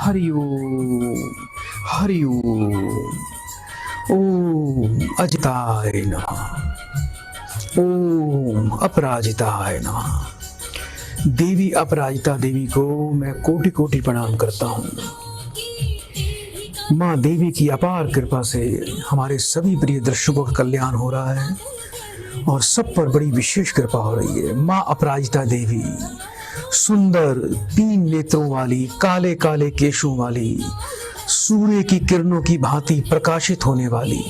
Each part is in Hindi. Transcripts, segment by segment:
हरि ओम, हरि ओम। ओम अजिताय नमः, ओम अपराजिताय नमः। देवी अपराजिता देवी को मैं कोटि कोटि प्रणाम करता हूँ। माँ देवी की अपार कृपा से हमारे सभी प्रिय दर्शकों का कल्याण हो रहा है और सब पर बड़ी विशेष कृपा हो रही है। माँ अपराजिता देवी सुंदर 3 नेत्रों वाली, काले काले केशों वाली, सूर्य की किरणों की भांति प्रकाशित होने वाली,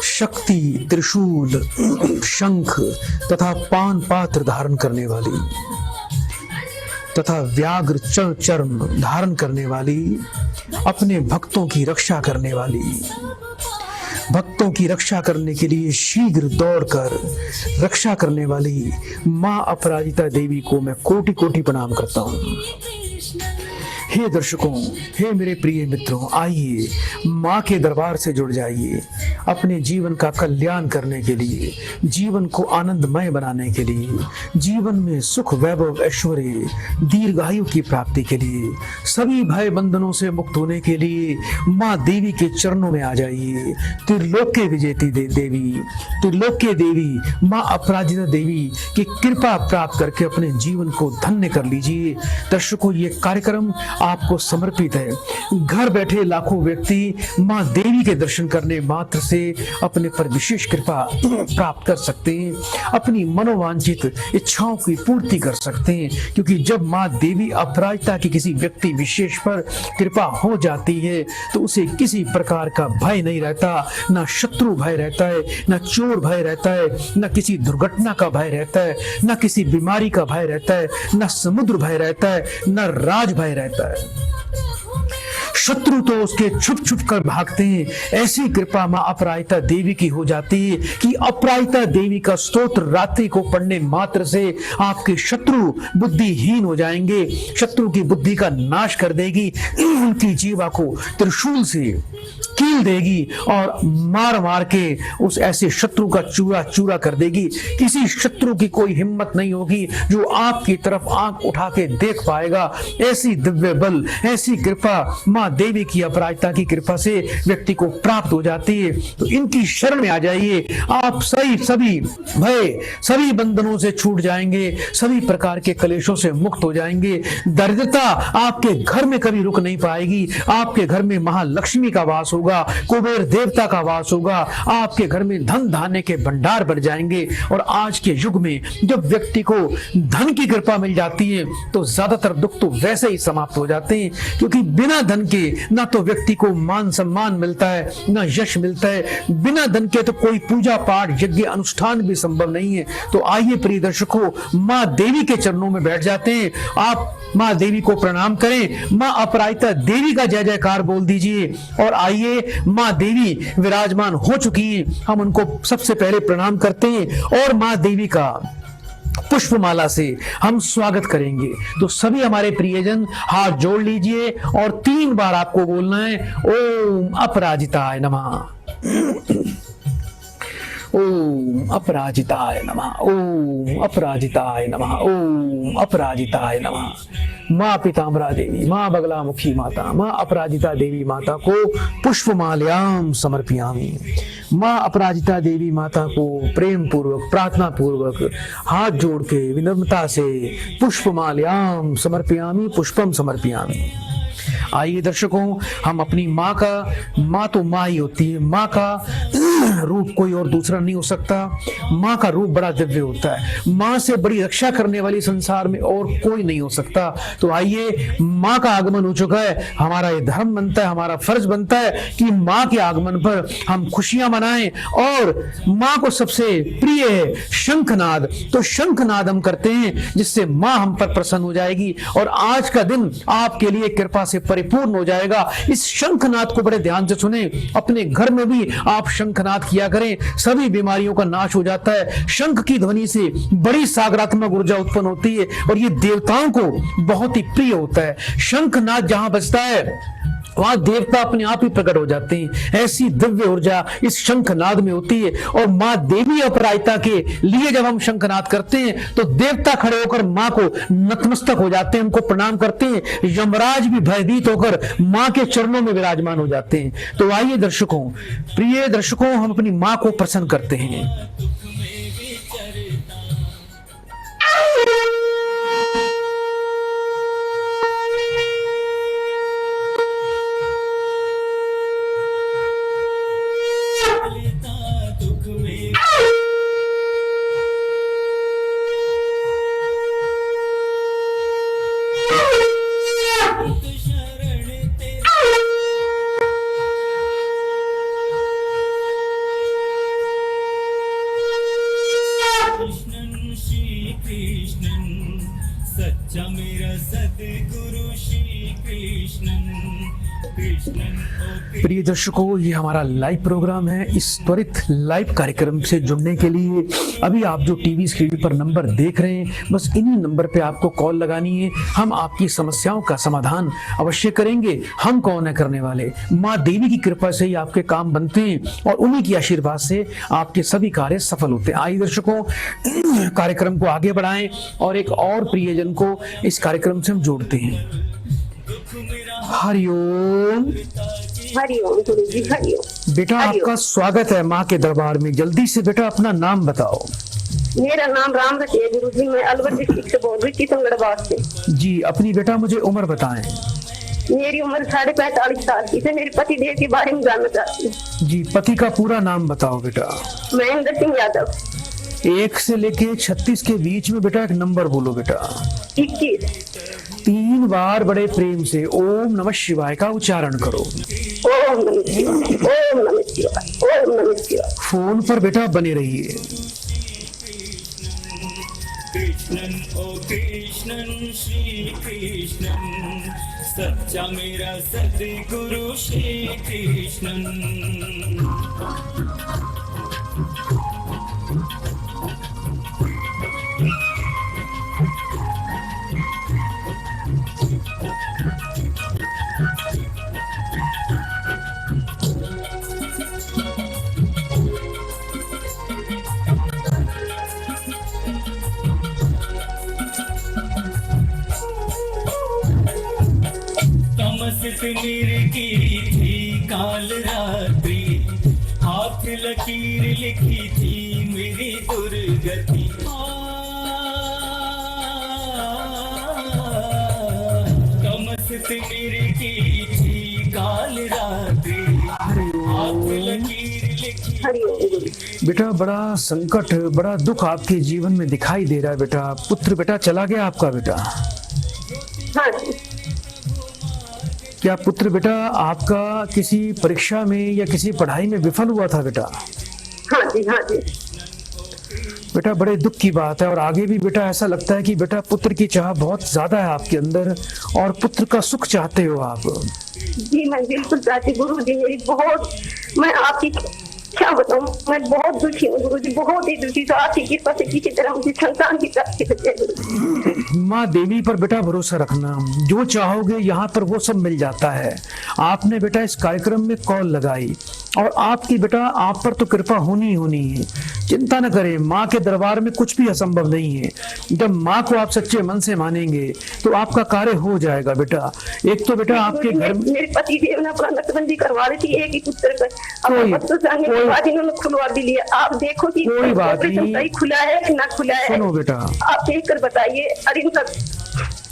शक्ति, त्रिशूल, शंख तथा पान पात्र धारण करने वाली तथा व्याघ्र चर्म धारण करने वाली, अपने भक्तों की रक्षा करने वाली, भक्तों की रक्षा करने के लिए शीघ्र दौड़कर रक्षा करने वाली माँ अपराजिता देवी को मैं कोटि कोटि प्रणाम करता हूँ। हे दर्शकों, हे मेरे प्रिय मित्रों, आइए माँ के दरबार से जुड़ जाइए। अपने जीवन का कल्याण करने के लिए, जीवन को आनंदमय बनाने के लिए, जीवन में सुख, वैभव, ऐश्वर्य, दीर्घायु की प्राप्ति के लिए, सभी भय बंधनों से मुक्त होने के लिए माँ देवी के चरणों में आ जाइए। त्रिलोक्य विजेती देवी, त्रिलोक्य देवी माँ अपराजिता देवी की कृपा प्राप्त करके अपने जीवन को धन्य कर लीजिए। दर्शकों, ये कार्यक्रम आपको समर्पित है। घर बैठे लाखों व्यक्ति माँ देवी के दर्शन करने मात्र से अपने पर विशेष कृपा प्राप्त कर सकते हैं, अपनी मनोवांछित इच्छाओं की पूर्ति कर सकते हैं। क्योंकि जब माँ देवी अपराजिता की किसी व्यक्ति विशेष पर कृपा हो जाती है तो उसे किसी प्रकार का भय नहीं रहता, ना शत्रु भय रहता है, ना चोर भय रहता है, ना किसी दुर्घटना का भय रहता है, ना किसी बीमारी का भय रहता है, ना समुद्र भय रहता है, ना राज भय रहता है। शत्रु तो उसके छुप छुप कर भागते हैं। ऐसी कृपा मां अपराजिता देवी की हो जाती है कि अपराजिता देवी का स्तोत्र रात्रि को पढ़ने मात्र से आपके शत्रु बुद्धिहीन हो जाएंगे। शत्रु की बुद्धि का नाश कर देगी, उनकी जीवा को त्रिशूल से कील देगी और मार मार के उस ऐसे शत्रु का चूरा चूरा कर देगी। किसी शत्रु की कोई हिम्मत नहीं होगी जो आपकी तरफ आंख उठा के देख पाएगा। ऐसी दिव्य बल, ऐसी कृपा मां देवी की अपराजिता की कृपा से व्यक्ति को प्राप्त हो जाती है। तो इनकी शरण में आ जाइए। आप सभी भय, सभी बंधनों से छूट जाएंगे, सभी प्रकार के कलेशों से मुक्त हो जाएंगे। दरिद्रता आपके घर में कभी रुक नहीं पाएगी। आपके घर में महालक्ष्मी का वास होगा, कुबेर देवता का वास होगा। आपके घर में धन धान्य के भंडार बढ़ जाएंगे। और आज के युग में जब व्यक्ति को धन की कृपा मिल जाती है तो ज्यादातर दुख तो वैसे ही समाप्त हो जाते हैं। क्योंकि बिना धन के ना तो व्यक्ति को मान सम्मान मिलता है, ना यश मिलता है। बिना धन के तो कोई पूजा पाठ, यज्ञ, अनुष्ठान भी संभव नहीं है। तो आइए प्रिय दर्शकों, माँ देवी के चरणों में बैठ जाते हैं। आप माँ देवी को प्रणाम करें, माँ अपराजिता देवी का जय जयकार बोल दीजिए। और आइए, माँ देवी विराजमान हो चुकी हैं, हम उनको सबसे पहले प्रणाम करते हैं और माँ देवी का पुष्पमाला से हम स्वागत करेंगे। तो सभी हमारे प्रियजन हाथ जोड़ लीजिए और 3 बार आपको बोलना है, ओम अपराजिताय नमः, ओम अपराजिताय नमः, ओम अपराजिताय नमः, ओम अपराजिताय नमः। माँ पीताम्बरा देवी, माँ बगलामुखी माता, माँ अपराजिता देवी माता को पुष्पमाल्याम समर्पयामि। माँ अपराजिता देवी माता को प्रेम पूर्वक, प्रार्थना पूर्वक हाथ जोड़ के विनम्रता से पुष्पमाल्याम समर्पयामि, पुष्पम समर्पयामि। आइए दर्शकों, हम अपनी माँ तो माँ ही होती है। माँ का रूप कोई और दूसरा नहीं हो सकता। माँ का रूप बड़ा दिव्य होता है। माँ से बड़ी रक्षा करने वाली संसार में और कोई नहीं हो सकता। तो आइए, माँ का आगमन हो चुका है। हमारा ये धर्म बनता है, हमारा फर्ज बनता है कि माँ के आगमन पर हम खुशियां मनाएं। और माँ को सबसे प्रिय है शंखनाद, तो शंखनाद हम करते हैं जिससे माँ हम पर प्रसन्न हो जाएगी और आज का दिन आपके लिए कृपा से परिपूर्ण हो जाएगा। इस शंखनाद को बड़े ध्यान से सुने। अपने घर में भी आप शंखनाद किया करें, सभी बीमारियों का नाश हो जाता है। शंख की ध्वनि से बड़ी सागरात्मक ऊर्जा उत्पन्न होती है और ये देवताओं को बहुत ही प्रिय होता है। शंखनाद जहां बजता है वहां देवता अपने आप ही प्रकट हो जाते हैं। ऐसी दिव्य ऊर्जा इस शंखनाद में होती है। और माँ देवी अपराजिता के लिए जब हम शंखनाद करते हैं तो देवता खड़े होकर माँ को नतमस्तक हो जाते हैं, उनको प्रणाम करते हैं। यमराज भी भयभीत होकर माँ के चरणों में विराजमान हो जाते हैं। तो आइए दर्शकों, प्रिय दर्शकों, हम अपनी माँ को प्रसन्न करते हैं। प्रिय दर्शकों, ये हमारा लाइव प्रोग्राम है। इस त्वरित लाइव कार्यक्रम से जुड़ने के लिए अभी आप जो टीवी स्क्रीन पर नंबर देख रहे हैं, बस इन्हीं नंबर पे आपको कॉल लगानी है। हम आपकी समस्याओं का समाधान अवश्य करेंगे। हम कौन है करने वाले? माँ देवी की कृपा से ही आपके काम बनते हैं और उन्हीं की आशीर्वाद से आपके सभी कार्य सफल होते हैं। आइए दर्शकों, कार्यक्रम को आगे बढ़ाएं और एक और प्रियजन को इस कार्यक्रम से हम जोड़ते हैं। हरिओम। हरिओम गुरुजी, हरिओम। बेटा, आपका स्वागत है माँ के दरबार में। जल्दी से बेटा अपना नाम बताओ। मेरा नाम राम रती है गुरुजी, मैं अलवर डिस्ट्रिक्ट से बोल रही थी, टिकमगढ़ से। जी, अपनी बेटा मुझे उम्र बताएं। मेरी उम्र 45.5 साल की है। मेरे पति देव के बारे में जानना चाहती हूँ। जी, पति का पूरा नाम बताओ बेटा। महेंद्र सिंह यादव। 1 से लेके 36 के बीच में बेटा एक नंबर बोलो बेटा। 21। 3 बार बड़े प्रेम से ओम नमः शिवाय का उच्चारण करो। ओम नमः शिवाय, ओम नमः शिवाय, ओम नमः शिवाय। फोन पर बेटा बने रहिए। कृष्णन ओ कृष्णन श्री कृष्णन, सच्चा मेरा सद्गुरु श्री कृष्णन। निर्की थी काल रात्रि, हाथ लकीर लिखी थी मेरी दुर्गति। तमस निर्की थी काल रात्रि, हाथ लकीर लिखी। बेटा, बड़ा संकट, बड़ा दुख आपके जीवन में दिखाई दे रहा है बेटा। पुत्र बेटा चला गया आपका बेटा? हाँ। क्या पुत्र बेटा आपका किसी परीक्षा में या किसी पढ़ाई में विफल हुआ था बेटा? हाँ जी, हाँ जी। बेटा, बड़े दुख की बात है। और आगे भी बेटा ऐसा लगता है कि बेटा पुत्र की चाह बहुत ज्यादा है आपके अंदर और पुत्र का सुख चाहते हो आप। जी मैं बिल्कुल चाहती गुरु जी। मेरी बहुत, मैं आपकी क्या बताऊं, मैं बहुत दुखी हूँ गुरु जी, बहुत ही दुखी। तो आपकी कृपा से किसी तरह मुझे संतान की प्राप्ति हो जाए। माँ देवी पर बेटा भरोसा रखना, जो चाहोगे यहाँ पर वो सब मिल जाता है। आपने बेटा इस कार्यक्रम में कॉल लगाई और आपकी बेटा आप पर तो कृपा होनी ही होनी है। चिंता न करें, माँ के दरबार में कुछ भी असंभव नहीं है। जब माँ को आप सच्चे मन से मानेंगे तो आपका कार्य हो जाएगा बेटा। एक तो बेटा आपके घर में मेरे पति देव ने अपना नकबंदी करवा दी थी एक ही पुत्र का, इन्होंने खुलवा भी लिया। आप देखो कि कोई बात नहीं, सही खुला है कि ना खुला है। सुनो बेटा, आप देख कर बताइए। अरे इनका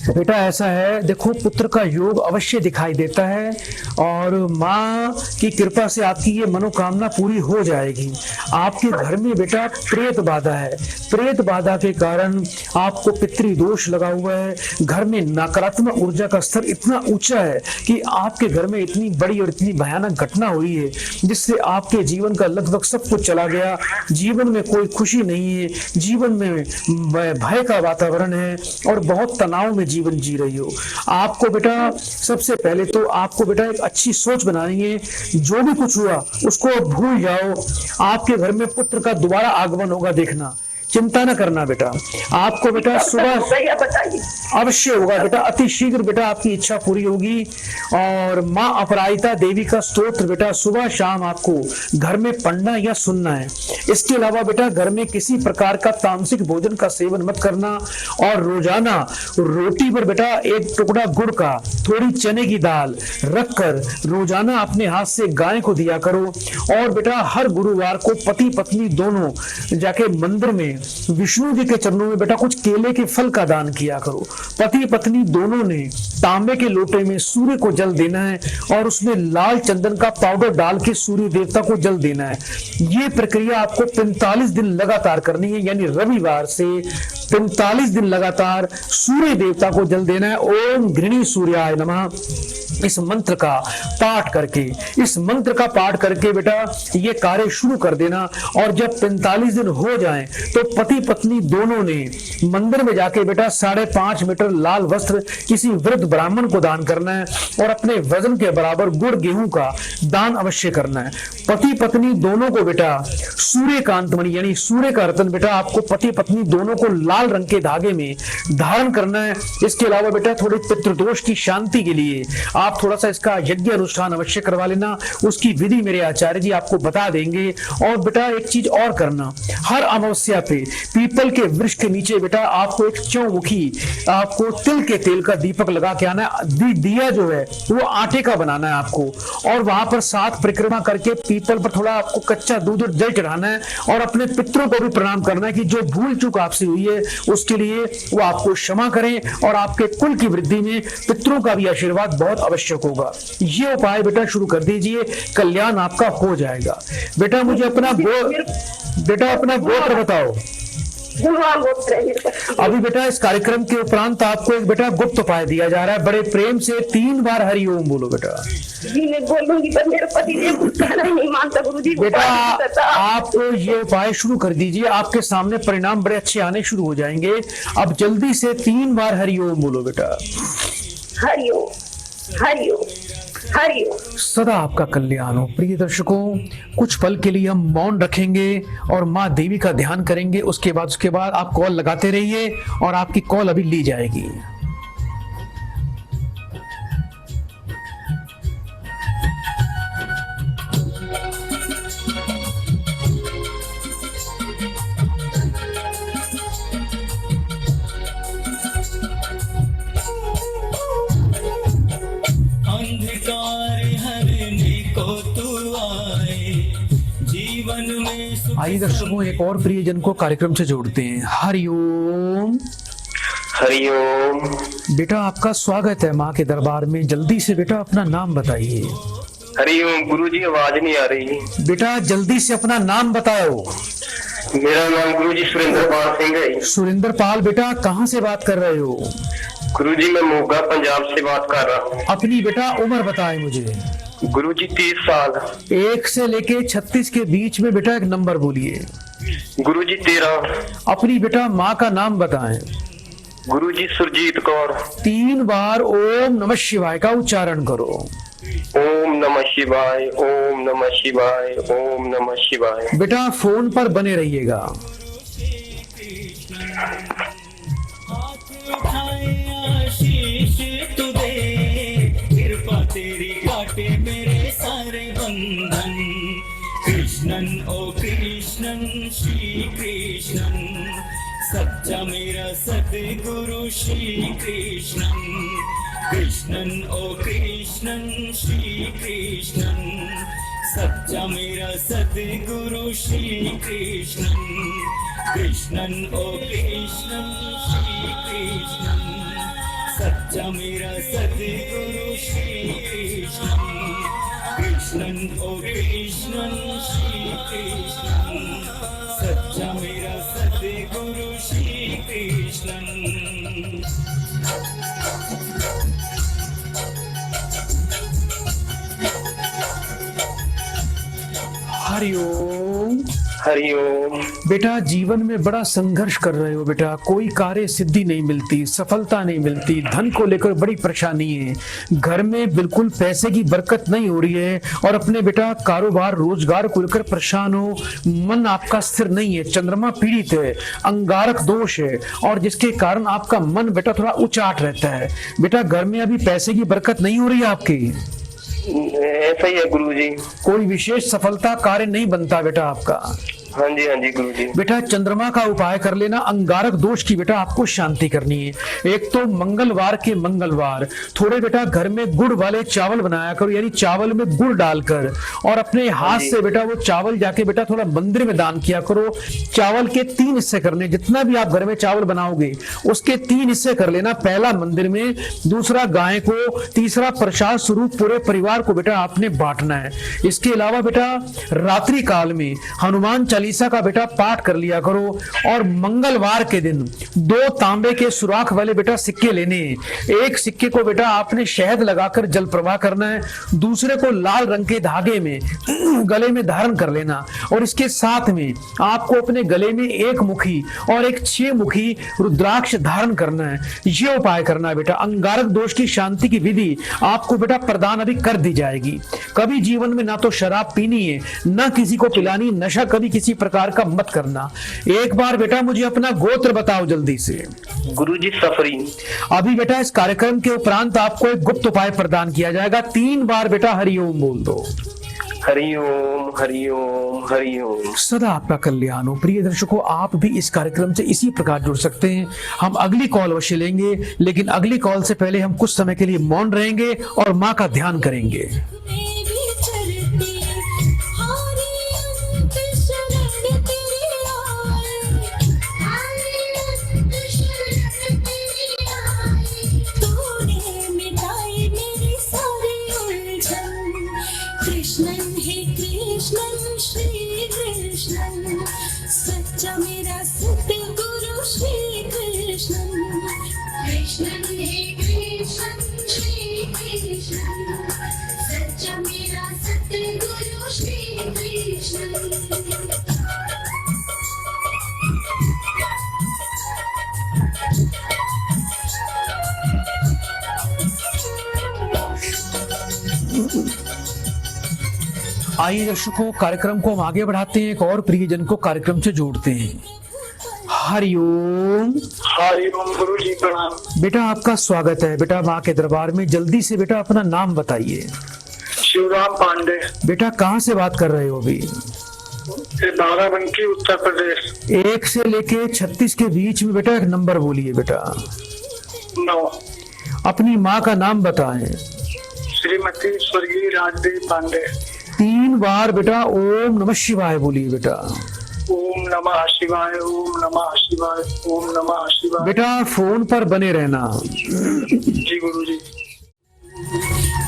बेटा ऐसा है, देखो पुत्र का योग अवश्य दिखाई देता है और माँ की कृपा से आपकी ये मनोकामना पूरी हो जाएगी। आपके घर में बेटा प्रेत बाधा है। प्रेत बाधा के कारण आपको पितृ दोष लगा हुआ है। घर में नकारात्मक ऊर्जा का स्तर इतना ऊंचा है कि आपके घर में इतनी बड़ी और इतनी भयानक घटना हुई है जिससे आपके जीवन का लगभग सब कुछ चला गया। जीवन में कोई खुशी नहीं है, जीवन में भय का वातावरण है और बहुत तनाव में जीवन जी रही हो। आपको बेटा सबसे पहले तो आपको बेटा एक अच्छी सोच बनानी है। जो भी कुछ हुआ उसको भूल जाओ। आपके घर में पुत्र का दोबारा आगमन होगा, देखना। चिंता न करना बेटा, आपको बेटा सुबह भैया बताइए। अवश्य होगा बेटा, अति शीघ्र बेटा आपकी इच्छा पूरी होगी। और माँ अपराजिता देवी का स्तोत्र बेटा सुबह शाम आपको घर में पढ़ना या सुनना है। इसके अलावा बेटा घर में किसी प्रकार का तामसिक भोजन का सेवन मत करना, और रोजाना रोटी पर बेटा एक टुकड़ा गुड़ का, थोड़ी चने की दाल रखकर रोजाना अपने हाथ से गाय को दिया करो। और बेटा हर गुरुवार को पति पत्नी दोनों जाके मंदिर में विष्णु जी के चरणों में बेटा कुछ केले के फल का दान किया करो। पति पत्नी दोनों ने तांबे के लोटे में सूर्य को जल देना है और उसमें लाल चंदन का पाउडर डाल के सूर्य देवता को जल देना है। ये प्रक्रिया आपको 45 दिन लगातार करनी है, यानी रविवार से 45 दिन लगातार सूर्य देवता को जल देना है। ओम घृणी सूर्याय नमः इस मंत्र का पाठ करके बेटा ये कार्य शुरू कर देना। और जब 45 दिन हो जाएं तो पति पत्नी दोनों ने मंदिर में जाके बेटा 5.5 मीटर लाल वस्त्र किसी वृद्ध ब्राह्मण को दान करना है, और अपने वजन के बराबर गुड़ गेहूं का दान अवश्य करना है। पति पत्नी दोनों को बेटा सूर्यकांत मणि यानी सूर्य का रत्न बेटा आपको पति पत्नी दोनों को लाल रंग के धागे में धारण करना है। इसके अलावा बेटा थोड़े पितृदोष की शांति के लिए आप थोड़ा सा इसका यज्ञ अनुष्ठान अवश्य करवा लेना, उसकी विधि मेरे आचार्य जी आपको बता देंगे। और बेटा एक चीज और करना, हर अमावस्या पे पीपल के वृक्ष के नीचे बेटा आपको एक चौमुखी आपको तिल के तेल का दीपक लगा के आना है। दिया जो है वो आटे का बनाना है आपको, और वहां पर 7 परिक्रमा करके पीपल पर थोड़ा आपको कच्चा दूध और जल चढ़ाना है, और अपने पितरों को भी प्रणाम करना है कि जो भूल चूक आपसे हुई है उसके लिए वो आपको क्षमा करें, और आपके कुल की वृद्धि में पितरों का भी आशीर्वाद बहुत आवश्यक होगा। ये उपाय बेटा शुरू कर दीजिए, कल्याण आपका हो जाएगा। बेटा मुझे अपना गोत्र बताओ। अभी बेटा इस कार्यक्रम के उपरांत आपको एक बेटा गुप्त उपाय दिया जा रहा है, बड़े प्रेम से 3 बार हरि ओम बोलो बेटा। जी मैं बोलूंगी पर मेरा पति देव कुछ कहना ही नहीं मानता गुरुजी। बेटा आप ये उपाय शुरू कर दीजिए, आपके सामने परिणाम बड़े अच्छे आने शुरू हो जाएंगे। अब जल्दी से 3 बार हरि ओम बोलो बेटा। हरि ओम हरि ओम हरि ओम। सदा आपका कल्याण हो। प्रिय दर्शकों, कुछ पल के लिए हम मौन रखेंगे और माँ देवी का ध्यान करेंगे। उसके बाद आप कॉल लगाते रहिए और आपकी कॉल अभी ली जाएगी। आइए दर्शकों, एक और प्रियजन को कार्यक्रम से जोड़ते हैं। हरिओम। हरिओम। बेटा आपका स्वागत है माँ के दरबार में। जल्दी से बेटा अपना नाम बताइए। हरिओम। गुरुजी आवाज नहीं आ रही। बेटा जल्दी से अपना नाम बताओ। मेरा नाम गुरुजी सुरेंद्र पाल सिंह है। सुरेंद्र पाल बेटा कहाँ से बात कर रहे हो? गुरुजी मैं मोगा पंजाब से बात कर रहा हूँ। अपनी बेटा उम्र बताए मुझे। गुरुजी 30 साल। 1 से लेके 36 के बीच में बेटा एक नंबर बोलिए। गुरुजी 13। अपनी बेटा माँ का नाम बताएं। गुरुजी सुरजीत कौर। 3 बार ओम नमः शिवाय का उच्चारण करो। ओम नमः शिवाय, ओम नमः शिवाय, ओम नमः शिवाय। बेटा फोन पर बने रहिएगा। कृपा तेरी काटे मेरे सारे बंधन। कृष्णन ओ कृष्णन श्री कृष्णन, सच्चा मेरा सतगुरु श्री कृष्णन। कृष्णन ओ कृष्णन श्री कृष्णन, सच्चा मेरा सतगुरु श्री कृष्णन। कृष्णन ओ कृष्णन श्री कृष्णन, सच्चा मेरा सतगुरु श्री कृष्णन। कृष्णन ओ कृष्णन श्री कृष्णन, सच्चा मेरा सतगुरु श्री कृष्णन। हरिओम। हरिओम। बेटा जीवन में बड़ा संघर्ष कर रहे हो बेटा, कोई कार्य सिद्धि नहीं मिलती, सफलता नहीं मिलती, धन को लेकर बड़ी परेशानी है, घर में बिल्कुल पैसे की बरकत नहीं हो रही है और अपने बेटा कारोबार रोजगार को लेकर परेशान हो, मन आपका स्थिर नहीं है, चंद्रमा पीड़ित है, अंगारक दोष है और जिसके कारण आपका मन बेटा थोड़ा उचाट रहता है। बेटा घर में अभी पैसे की बरकत नहीं हो रही है आपकी, ऐसा ही है गुरुजी। कोई विशेष सफलता कार्य नहीं बनता बेटा आपका। हाँ जी गुरुजी। बेटा चंद्रमा का उपाय कर लेना, अंगारक दोष की बेटा आपको शांति करनी है। एक तो मंगलवार के मंगलवार थोड़े बेटा घर में गुड़ वाले चावल बनाया करो, यानी चावल में गुड़ डालकर और अपने हाथ से बेटा वो चावल जाके बेटा थोड़ा मंदिर में दान किया करो। चावल के 3 हिस्से करने, जितना भी आप घर में चावल बनाओगे उसके 3 हिस्से कर लेना, पहला मंदिर में, दूसरा गाय को, तीसरा प्रसाद स्वरूप पूरे परिवार को बेटा आपने बांटना है। इसके अलावा बेटा रात्रि काल में हनुमान चालीसा का बेटा पाठ कर लिया करो और मंगलवार के दिन 2 तांबे के सुराख वाले बेटा सिक्के लेने, एक सिक्के को बेटा आपने शहद लगाकर जल प्रवाह करना है, दूसरे को लाल रंग के धागे में गले में धारण कर लेना और इसके साथ में आपको अपने गले में 1 मुखी और एक 6 मुखी रुद्राक्ष धारण करना है। ये उपाय करना है बेटा। अंगारक दोष की शांति की विधि आपको बेटा प्रदान अभी कर दी जाएगी। कभी जीवन में ना तो शराब पीनी है, ना किसी को पिलानी, नशा कभी किसी प्रकार का मत करना। एक बार बेटा मुझे अपना गोत्र बताओ जल्दी से। गुरुजी सफरी। अभी बेटा इस कार्यक्रम के उपरांत आपको एक गुप्त उपाय प्रदान किया जाएगा। 3 बार बेटा हरिओम बोल दो। हरिओम हरिओम हरिओम। सदा आपका कल्याण हो। प्रिय दर्शकों, आप भी इस कार्यक्रम से इसी प्रकार जुड़ सकते हैं। हम अगली कॉल अवश्य लेंगे, लेकिन अगली कॉल से पहले हम कुछ समय के लिए मौन रहेंगे और माँ का ध्यान करेंगे। सच्चा मेरा सतगुरु श्री कृष्ण, कृष्ण हे कृष्ण श्री कृष्ण, सच्चा मेरा सतगुरु श्री कृष्ण। आइए दर्शकों, कार्यक्रम को हम आगे बढ़ाते हैं, एक और प्रियजन को कार्यक्रम से जोड़ते हैं। हरिओम। हरिओम गुरुजी प्रणाम। बेटा आपका स्वागत है बेटा माँ के दरबार में। जल्दी से बेटा अपना नाम बताइए। शिवराम पांडे। बेटा कहाँ से बात कर रहे हो अभी? बाराबंकी उत्तर प्रदेश। 1 से लेके 36 के बीच में बेटा एक नंबर बोलिए बेटा। 9। अपनी माँ का नाम बताएं। श्रीमती स्वर्गीय राजदेव पांडे। 3 बार बेटा ओम नमः शिवाय बोलिए बेटा। ओम नमः शिवाय, ओम नमः शिवाय, ओम नमः शिवाय। बेटा फोन पर बने रहना। जी गुरुजी।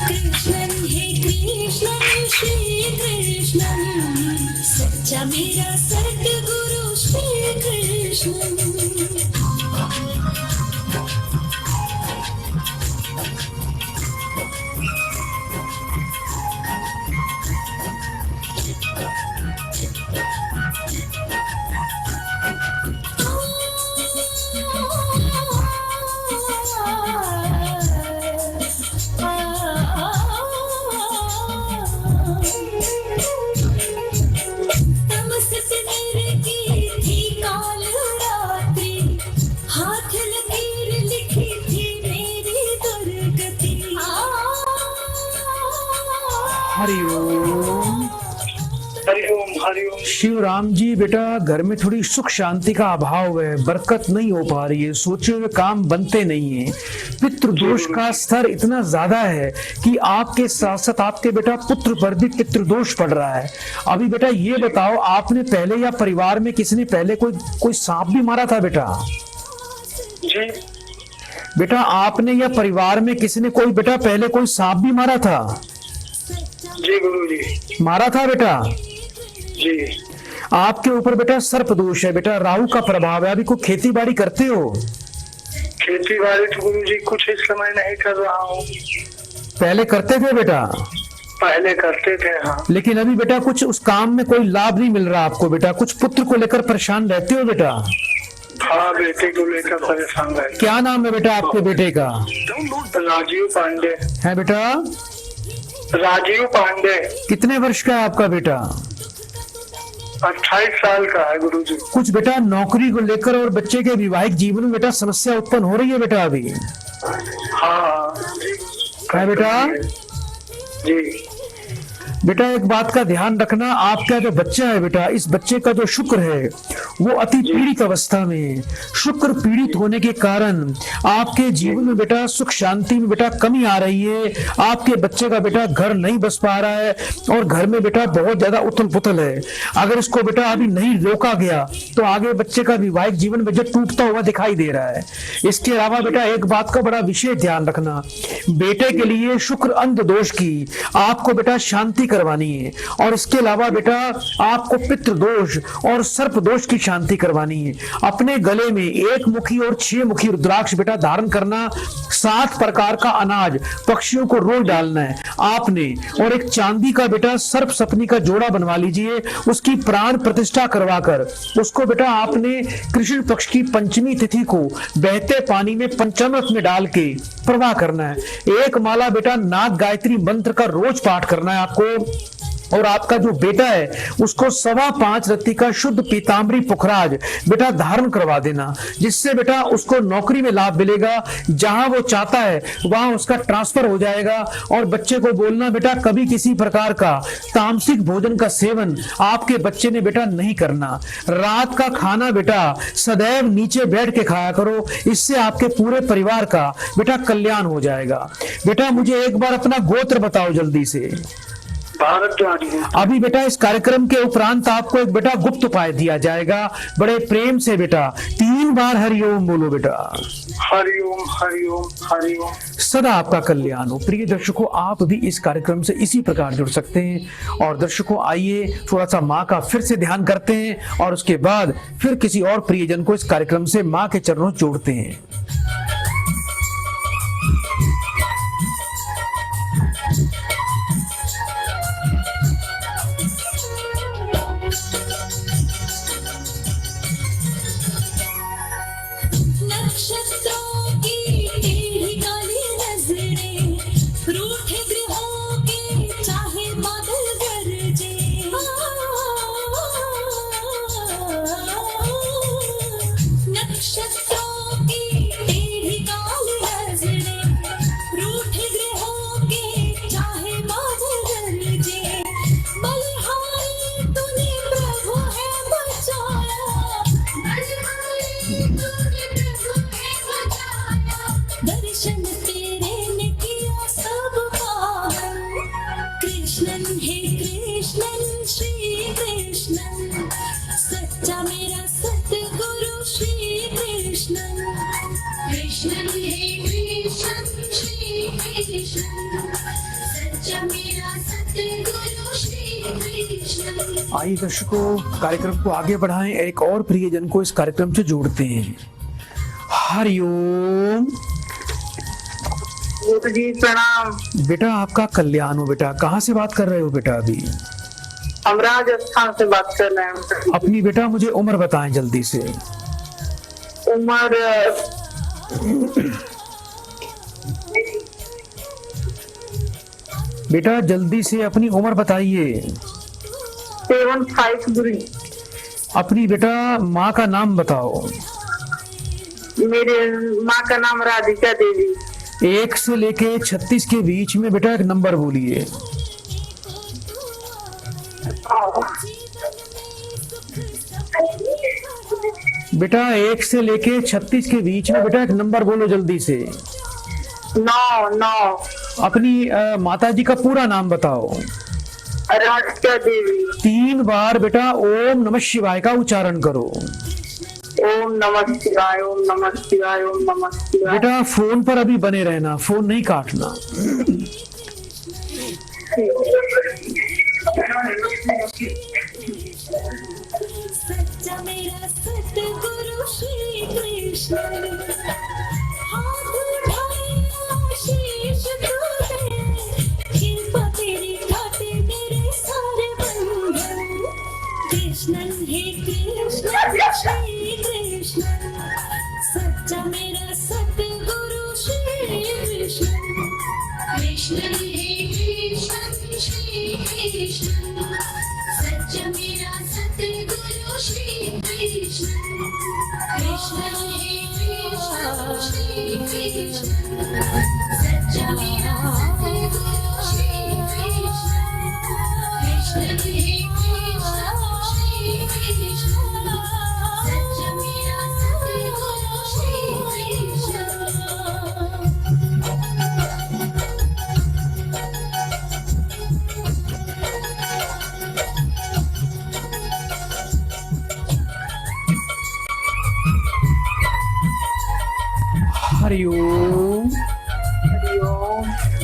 कृष्ण हे कृष्ण श्री कृष्ण, सच्चा मेरा सतगुरु श्री कृष्ण। हरिओम। हरिओम हरिओम। शिव राम जी बेटा घर में थोड़ी सुख शांति का अभाव है, बरकत नहीं हो पा रही है, सोचे हुए काम बनते नहीं है, पितृदोष का स्तर इतना ज्यादा है कि आपके साथ साथ आपके बेटा पुत्र पर भी पितृदोष पड़ रहा है। अभी बेटा ये बताओ, आपने पहले या परिवार में किसी ने पहले कोई सांप भी मारा था बेटा? जी बेटा आपने या परिवार में किसी ने कोई बेटा पहले कोई सांप भी मारा था? जी गुरुजी। मारा था बेटा? जी। आपके ऊपर बेटा सर्प दोष है बेटा, राहु का प्रभाव है। अभी कोई खेती बाड़ी करते हो? खेती बाड़ी तो गुरुजी कुछ इस समय नहीं कर रहा हूँ। पहले करते थे बेटा? पहले करते थे। हाँ लेकिन अभी बेटा कुछ उस काम में कोई लाभ नहीं मिल रहा आपको बेटा, कुछ पुत्र को लेकर परेशान रहते हो बेटा? हाँ, बेटे को लेकर परेशान है। क्या नाम है बेटा आपके बेटे का? राजीव पांडे। है बेटा? राजीव पांडे। कितने वर्ष का है आपका बेटा? 28 साल का है गुरुजी। कुछ बेटा नौकरी को लेकर और बच्चे के वैवाहिक जीवन में बेटा समस्या उत्पन्न हो रही है बेटा अभी? हाँ है बेटा? जी बेटा एक बात का ध्यान रखना, आपका जो बच्चा है बेटा, इस बच्चे का जो शुक्र है वो अति पीड़ित अवस्था में, शुक्र पीड़ित होने के कारण आपके जीवन में बेटा सुख शांति में बेटा कमी आ रही है। आपके बच्चे का बेटा घर नहीं बस पा रहा है और घर में बेटा बहुत ज्यादा उथल पुथल है। अगर इसको बेटा अभी नहीं रोका गया तो आगे बच्चे का वैवाहिक जीवन में जो टूटता हुआ दिखाई दे रहा है। इसके अलावा बेटा एक बात का बड़ा विशेष ध्यान रखना, बेटे के लिए शुक्र अंध दोष की आपको बेटा शांति करवानी है और इसके अलावा बेटा आपको पितृ दोष और सर्प दोष की शांति करवानी है। अपने गले में 1 मुखी और 6 मुखी रुद्राक्ष बेटा धारण करना, 7 प्रकार का अनाज पक्षियों को रोज डालना है आपने, और एक चांदी का बेटा सर्प सपनी का जोड़ा बनवा लीजिए, उसकी प्राण प्रतिष्ठा करवाकर उसको बेटा आपने कृष्ण पक्ष की पंचमी तिथि को बहते पानी में पंचामृत में डाल के प्रवाह करना है। 1 माला बेटा नाग गायत्री मंत्र का रोज पाठ करना है आपको। और आपका जो बेटा है उसको 5.25 रत्ती का शुद्ध पीताम्बरी पुखराज बेटा धारण करवा देना, जिससे बेटा उसको नौकरी में लाभ मिलेगा, जहां वो चाहता है वहां उसका ट्रांसफर हो जाएगा। और बच्चे को बोलना बेटा कभी किसी प्रकार का तामसिक भोजन का सेवन आपके बच्चे ने बेटा नहीं करना। रात का खाना बेटा सदैव नीचे बैठ के खाया करो, इससे आपके पूरे परिवार का बेटा कल्याण हो जाएगा। बेटा मुझे एक बार अपना गोत्र बताओ जल्दी से। भारद्वाज। अभी बेटा इस कार्यक्रम के उपरांत आपको एक बेटा गुप्त उपाय दिया जाएगा, बड़े प्रेम से बेटा 3 बार हरिओम बोलो बेटा। हरिओम हरिओम हरिओम। सदा आपका कल्याण हो। प्रिय दर्शकों, आप भी इस कार्यक्रम से इसी प्रकार जुड़ सकते हैं। और दर्शकों आइए थोड़ा सा माँ का फिर से ध्यान करते हैं और उसके बाद फिर किसी और प्रियजन को इस कार्यक्रम से माँ के चरणों जोड़ते हैं। नक्षत्रों की टेढ़ी काली नजरें, रूठे ग्रहों के चाहे बादल गरजे। नक्षत्रों की टेढ़ी काली नजरें, रूठे ग्रहों के चाहे बादल गरजे। बलिहारी तूने प्रभु है बचाया, दर्शन तेरे ने किया सब पावन। कृष्णन हे कृष्णन श्री कृष्णन, सच्चा मेरा सतगुरु श्री कृष्णन। कृष्णन हे कृष्णन श्री कृष्णन, सच्चा मेरा सतगुरु श्री कृष्णन। आइए दर्शकों कार्यक्रम को आगे बढ़ाएं, एक और प्रियजन को इस कार्यक्रम से जोड़ते हैं। हरिओम। जी प्रणाम। बेटा आपका कल्याण हो। बेटा कहाँ से बात कर रहे हो बेटा अभी? हम राजस्थान से बात कर रहे हैं। अपनी बेटा मुझे उम्र बताएं जल्दी से। उम्र बेटा जल्दी से अपनी उम्र बताइए। 75 गुरु। अपनी बेटा माँ का नाम बताओ। मेरे माँ का नाम राधिका देवी। 1 से लेके 36 के बीच में बेटा एक नंबर बोलिए। बेटा 1 से लेके 36 के बीच में बेटा एक नंबर बोलो जल्दी से। 9। अपनी माता जी का पूरा नाम बताओ। राधिका देवी। 3 बार बेटा ओम नमः शिवाय का उच्चारण करो। ओम नमः शिवाय, ओम नमः शिवाय, ओम नमः शिवाय। बेटा फोन पर अभी बने रहना, फोन नहीं काटना। सच्चा मेरा सतगुरु श्री कृष्ण, हाथ उठाए आशीष तू दे, कृपा तेरी सच्चा मेरा सतगुरु श्री कृष्ण कृष्ण श्री कृष्ण सच्चा मेरा सतगुरु श्री कृष्ण। हरिओम।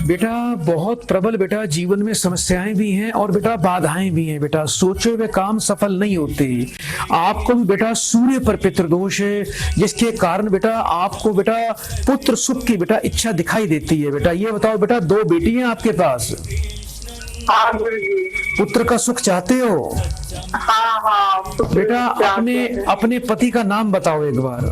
बेटा बहुत प्रबल बेटा जीवन में समस्याएं भी हैं और बेटा बाधाएं भी हैं बेटा, सोचे हुए काम सफल नहीं होते। आपको भी बेटा सूर्य पर पितृदोष है, जिसके कारण बेटा आपको बेटा पुत्र सुख की बेटा इच्छा दिखाई देती है। बेटा ये बताओ बेटा, 2 बेटी हैं आपके पास, हाँ गुरु जी। पुत्र का सुख चाहते हो? हाँ तो बेटा अपने अपने पति का नाम बताओ एक बार।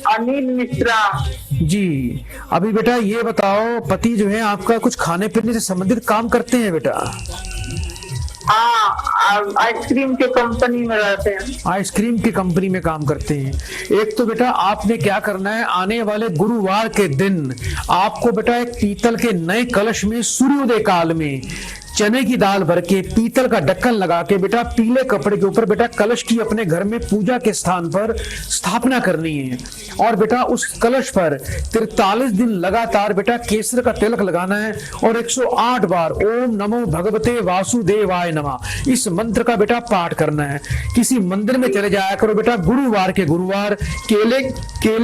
अनिल मिश्रा। जी अभी बेटा ये बताओ, पति जो है आपका कुछ खाने पीने से संबंधित काम करते हैं बेटा? हाँ आइसक्रीम के कंपनी में रहते हैं। आइसक्रीम की कंपनी में काम करते हैं। एक तो बेटा आपने क्या करना है, आने वाले गुरुवार के दिन आपको बेटा एक पीतल के नए कलश में सूर्योदय काल में चने की दाल भर के पीतल का ढक्कन लगा के बेटा पीले कपड़े के ऊपर बेटा कलश की अपने घर में पूजा के स्थान पर स्थापना करनी है। और बेटा उस कलश पर 43 दिन लगातार बेटा केसर का तिलक लगाना है और 108 बार ओम नमो भगवते वासुदेवाय नमः इस मंत्र का बेटा पाठ करना है। किसी मंदिर में चले जाया करो बेटा, गुरुवार के गुरुवार केले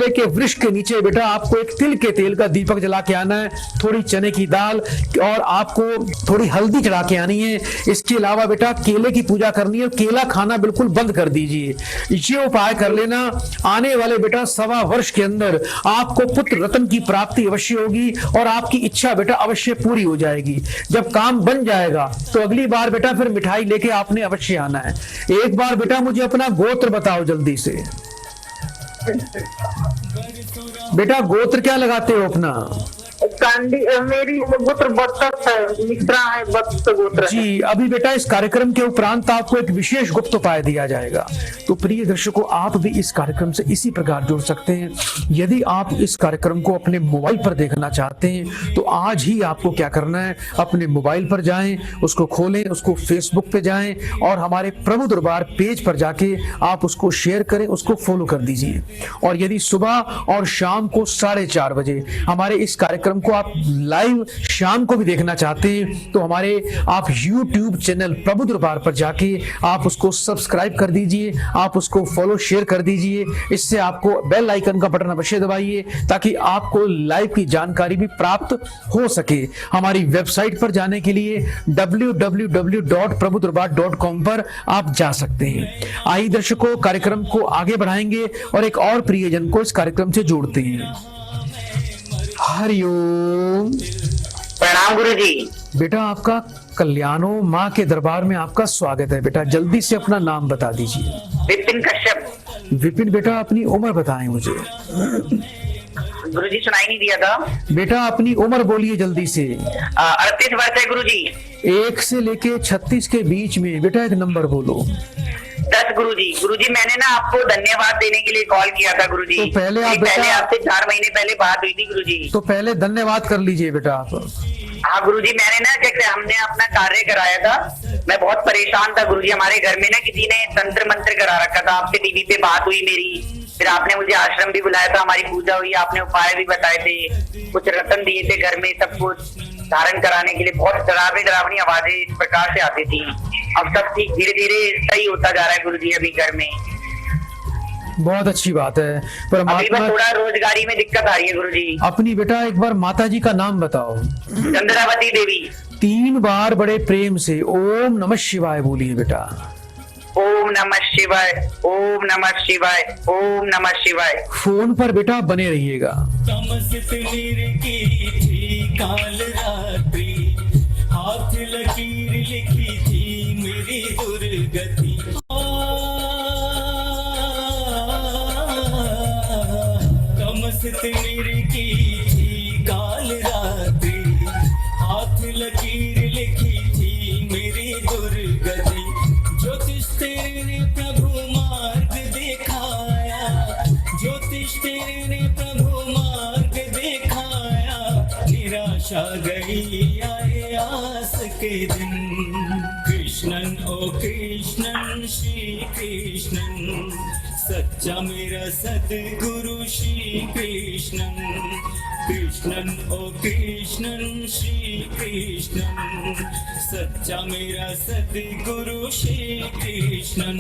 के वृक्ष के नीचे बेटा आपको एक तिल के तेल का दीपक जला के आना है, थोड़ी चने की दाल और आपको थोड़ी हल्दी चढ़ा के आनी है। इसके अलावा बेटा केले की पूजा करनी है, केला खाना बिल्कुल बंद कर दीजिए। ये उपाय कर लेना, आने वाले बेटा 1.25 वर्ष के अंदर आपको पुत्र रत्न की प्राप्ति अवश्य होगी और आपकी इच्छा बेटा अवश्य पूरी हो जाएगी। जब काम बन जाएगा तो अगली बार बेटा फिर मिठाई लेके आपने अवश्य आना है। एक बार बेटा मुझे अपना गोत्र बताओ जल्दी से। बेटा गोत्र क्या लगाते हो अपना? मेरी गोत्र बत्तख है, मिश्रा है, बत्तख गोत्र है। जी अभी बेटा इस कार्यक्रम के उपरांत आपको एक विशेष गुप्त उपाय दिया जाएगा। तो प्रिय दर्शकों, आप भी इस कार्यक्रम से इसी प्रकार जुड़ सकते हैं। यदि आप इस कार्यक्रम को अपने मोबाइल पर देखना चाहते हैं तो आज ही आपको क्या करना है, अपने मोबाइल पर जाएं, उसको खोलें, उसको फेसबुक पे जाएं और हमारे प्रभु दरबार पेज पर जाके आप उसको शेयर करें, उसको फॉलो कर दीजिए। और यदि सुबह और शाम को 4:30 बजे हमारे इस कार्यक्रम को आप लाइव शाम को भी देखना चाहते हैं तो हमारे आप YouTube चैनल प्रभु दरबार पर जाके आप उसको सब्सक्राइब कर दीजिए, आप उसको फॉलो शेयर कर दीजिए। इससे आपको बेल आइकन का बटन अवश्य दबाइए ताकि आपको लाइव की जानकारी भी प्राप्त हो सके। हमारी वेबसाइट पर जाने के लिए www.prabhudarbar.com पर आप जा सकते हैं। आइए दर्शकों, कार्यक्रम को आगे बढ़ाएंगे और एक और प्रियजन को इस कार्यक्रम से जोड़ते हैं। हरिओम। प्रणाम गुरु जी। बेटा आपका कल्याणो माँ के दरबार में आपका स्वागत है। बेटा जल्दी से अपना नाम बता दीजिए। विपिन कश्यप। विपिन बेटा अपनी उम्र बताएं मुझे। गुरु जी सुनाई नहीं दिया था। बेटा अपनी उम्र बोलिए जल्दी से। 38 वर्ष है गुरु जी। 1 से लेके 36 के बीच में बेटा एक नंबर बोलो। 10 गुरु जी। मैंने ना आपको धन्यवाद देने के लिए कॉल किया था गुरु जी। तो पहले आपसे 4 महीने पहले बात हुई थी गुरु जी। तो पहले धन्यवाद कर लीजिए बेटा आप। हाँ गुरु जी, मैंने ना जैसे हमने अपना कार्य कराया था, मैं बहुत परेशान था गुरु जी। हमारे घर में ना किसी ने तंत्र मंत्र करा रखा था। आपसे टीवी पे बात हुई मेरी, फिर आपने मुझे आश्रम भी बुलाया था, हमारी पूजा हुई, आपने उपाय भी बताए थे, कुछ रतन दिए थे घर में, सब कुछ धारण कराने के लिए। बहुत डरावनी आवाजें इस प्रकार से आती थी। अब सब ठीक धीरे धीरे सही होता जा रहा है गुरु जी। अभी घर में बहुत अच्छी बात है। परमात्मा थोड़ा रोजगारी में दिक्कत आ रही है गुरु जी। अपनी बेटा एक बार माता जी का नाम बताओ। चंद्रावती देवी। 3 बार बड़े प्रेम से ओम नमः शिवाय बोलिए बेटा। ओम नमः शिवाय, ओम नमः शिवाय, ओम नमः शिवाय। फोन पर बेटा बने रहिएगा। तमसित निरकी थी काल रात्रि, हाथ लकीर लिखी थी मेरी दुर्गति। तमसित निरकी थी काल रात्रि, हाथ लकीर लिखी थी मेरी दुर्गति। ज्योतिष तेरे प्रभु मार्ग दिखाया, ज्योतिष तेरे प्रभु मार्ग दिखाया। के दिन कृष्णन ओ कृष्णन श्री कृष्णन सच्चा मेरा सतगुरु श्री कृष्णन कृष्णन ओ कृष्णन श्री कृष्णन सच्चा मेरा सतगुरु श्री कृष्णन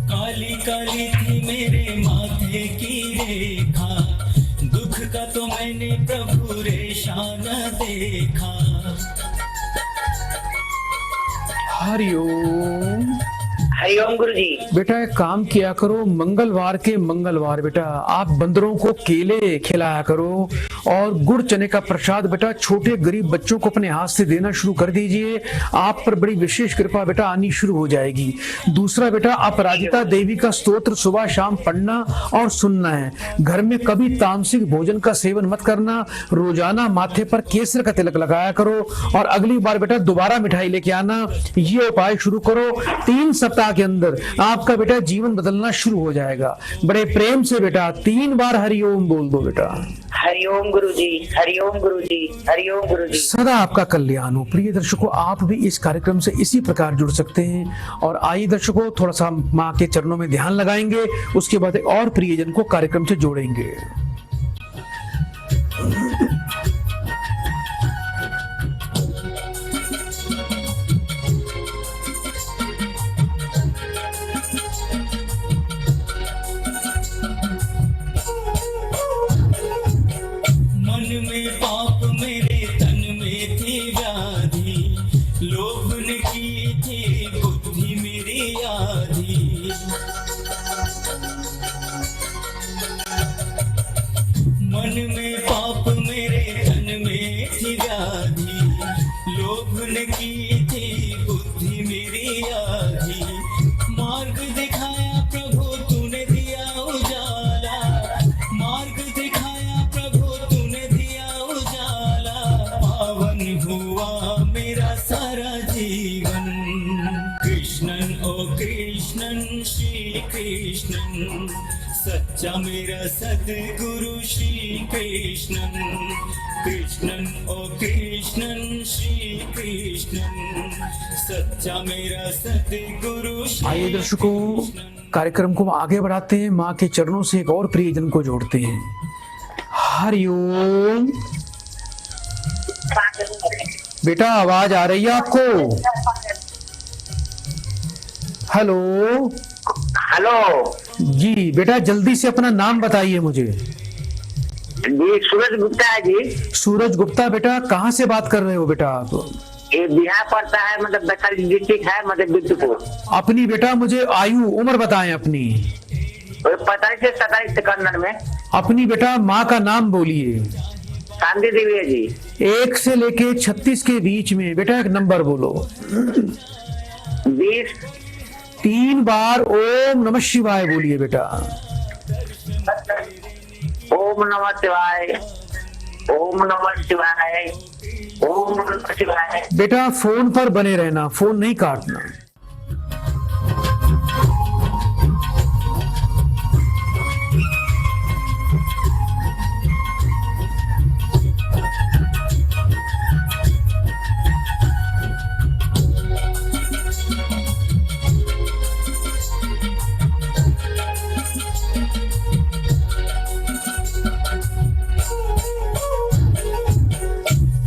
काली काली थी मेरे माथे की रेखा दुख का तो मैंने प्रभु रेशा न देखा हरिओम। हरिओम गुरु जी। बेटा एक काम किया करो, मंगलवार के मंगलवार बेटा आप बंदरों को केले खिलाया करो और गुड़ चने का प्रसाद बेटा छोटे गरीब बच्चों को अपने हाथ से देना शुरू कर दीजिए। आप पर बड़ी विशेष कृपा बेटा आनी शुरू हो जाएगी। दूसरा बेटा अपराजिता देवी का स्तोत्र सुबह शाम पढ़ना और सुनना है। घर में कभी तामसिक भोजन का सेवन मत करना। रोजाना माथे पर केसर का तिलक लगाया करो और अगली बार बेटा दोबारा मिठाई लेके आना। ये उपाय शुरू करो, 3 सप्ताह के अंदर आपका बेटा जीवन बदलना शुरू हो जाएगा। बड़े प्रेम से बेटा 3 बार हरिओम बोल दो बेटा। हरिओम गुरु जी, हरिओम गुरु जी, हरिओम गुरु जी। सदा आपका कल्याण हो। प्रिय दर्शकों आप भी इस कार्यक्रम से इसी प्रकार जुड़ सकते हैं। और आइए दर्शकों थोड़ा सा माँ के चरणों में ध्यान लगाएंगे, उसके बाद एक और प्रियजन को कार्यक्रम से जोड़ेंगे। मन में पाप मेरे तन में थी व्याधि लोभ ने की थी बुद्धि मेरी आधी मन में पाप मेरे तन में थी व्याधि लोभ ने की थी बुद्धि मेरी आधी मार्ग दिखाया प्रभु तूने दिया उजाला मार्ग दिखाया प्रभु तूने दिया उजाला पावन हुआ मेरा सारा जीवन कृष्णन ओ कृष्णन श्री कृष्णन सच्चा मेरा सद्गुरु श्री कृष्णन कृष्णन ओ कृष्णन श्री कृष्णन सच्चा मेरा सद्गुरु श्री आइए दर्शकों कार्यक्रम को आगे बढ़ाते हैं। माँ के चरणों से एक और प्रियजन को जोड़ते हैं। हरिओम। बेटा आवाज आ रही है आपको? हेलो हेलो जी। बेटा जल्दी से अपना नाम बताइए मुझे। जी, सूरज गुप्ता है जी। सूरज गुप्ता। बेटा कहाँ से बात कर रहे हो बेटा आप? ये बिहार पड़ता है, मतलब वैशाली डिस्ट्रिक्ट है, मतलब बिट्टूपुर। अपनी बेटा मुझे आयु उम्र बताएं अपनी। 45 से 27 कन्नड़ में। अपनी बेटा माँ का नाम बोलिए। शांति देवी है जी। 1 से लेके 36 के बीच में बेटा एक नंबर बोलो। 20। 3 बार ओम नमः शिवाय बोलिए बेटा। ओम नमः शिवाय, ओम नमः शिवाय, ओम नमः शिवाय। बेटा फोन पर बने रहना, फोन नहीं काटना।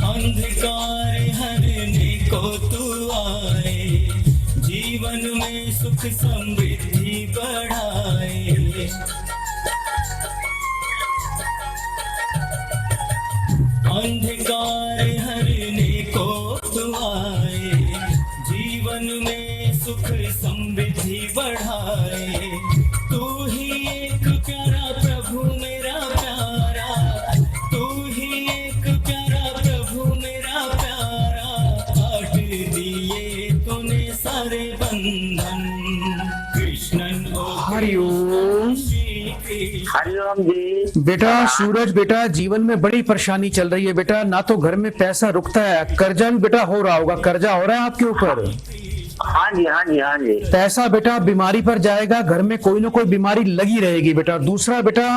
अंधकार हरने को तू आए जीवन में सुख समृद्धि बढ़ाए अंधकार हरने को तू आए जीवन में सुख समृद्धि बढ़ाए तू ही एक प्यारा प्रभु मेरा प्यारा तू ही एक प्यारा प्रभु मेरा प्यारा काट दिए तूने सारे बंधन कृष्णन ओ हरिओम। श्री कृष्ण हरिओम जी। बेटा सूरज, बेटा जीवन में बड़ी परेशानी चल रही है बेटा, ना तो घर में पैसा रुकता है, कर्जा भी बेटा हो रहा होगा, कर्जा हो रहा है आपके ऊपर। हाँ जी हाँ जी हाँ जी। पैसा बेटा बीमारी पर जाएगा, घर में कोई ना कोई बीमारी लगी रहेगी बेटा। दूसरा बेटा,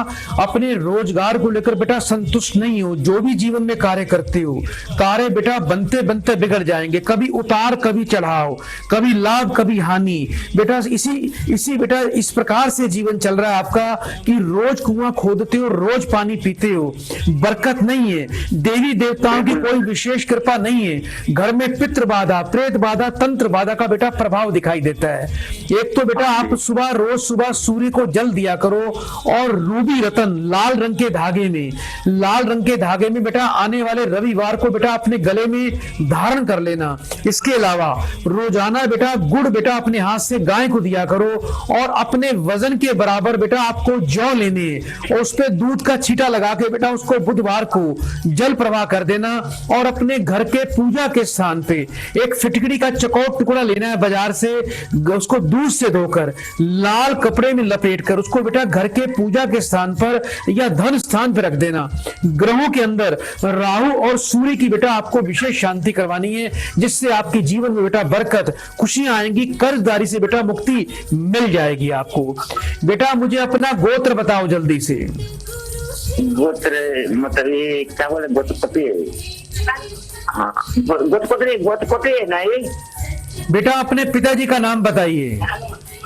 अपने रोजगार को लेकर बेटा संतुष्ट नहीं हो, जो भी जीवन में कार्य करते हो, कार्य बेटा बनते बनते बिगड़ जाएंगे, कभी उतार कभी चढ़ाव, कभी लाभ कभी हानि बेटा। इसी बेटा इस प्रकार से जीवन चल रहा है आपका कि रोज कुआं खोदते हो, रोज पानी पीते हो, बरकत नहीं है, देवी देवताओं की कोई विशेष कृपा नहीं है, घर में पितृ बाधा, प्रेत बाधा, तंत्र बाधा का बेटा प्रभाव दिखाई देता है। एक तो बेटा आप रोज सुबह सूर्य को जल दिया करो, और रूबी रतन लाल रंग के धागे में बेटा आने वाले रविवार को बेटा अपने गले में धारण कर लेना। इसके अलावा रोजाना बेटा गुड़ बेटा अपने हाथ से गाय को दिया करो, और अपने वजन के बराबर बेटा आपको जौ लेने और उस पर दूध का छींटा लगा के बेटा उसको बुधवार को जल प्रवाह कर देना, और अपने घर के पूजा के स्थान पे एक फिटकड़ी का चौकोर टुकड़ा लेना है बाजार से, उसको दूध से धोकर लाल कपड़े में लपेटकर उसको बेटा घर के पूजा के स्थान पर या धन स्थान पर रख देना। ग्रहों के अंदर राहु और सूर्य की बेटा आपको विशेष शांति करवानी है, जिससे आपके जीवन में बेटा बरकत, खुशियां आएंगी, कर्जदारी से बेटा मुक्ति मिल जाएगी आपको। बेटा मुझे अपना गोत्र बताओ जल्दी से। गोत्र मतलब ये क्या बोले, गोत्रपति। हाँ गोत्रपति नहीं बेटा अपने पिताजी का नाम बताइए।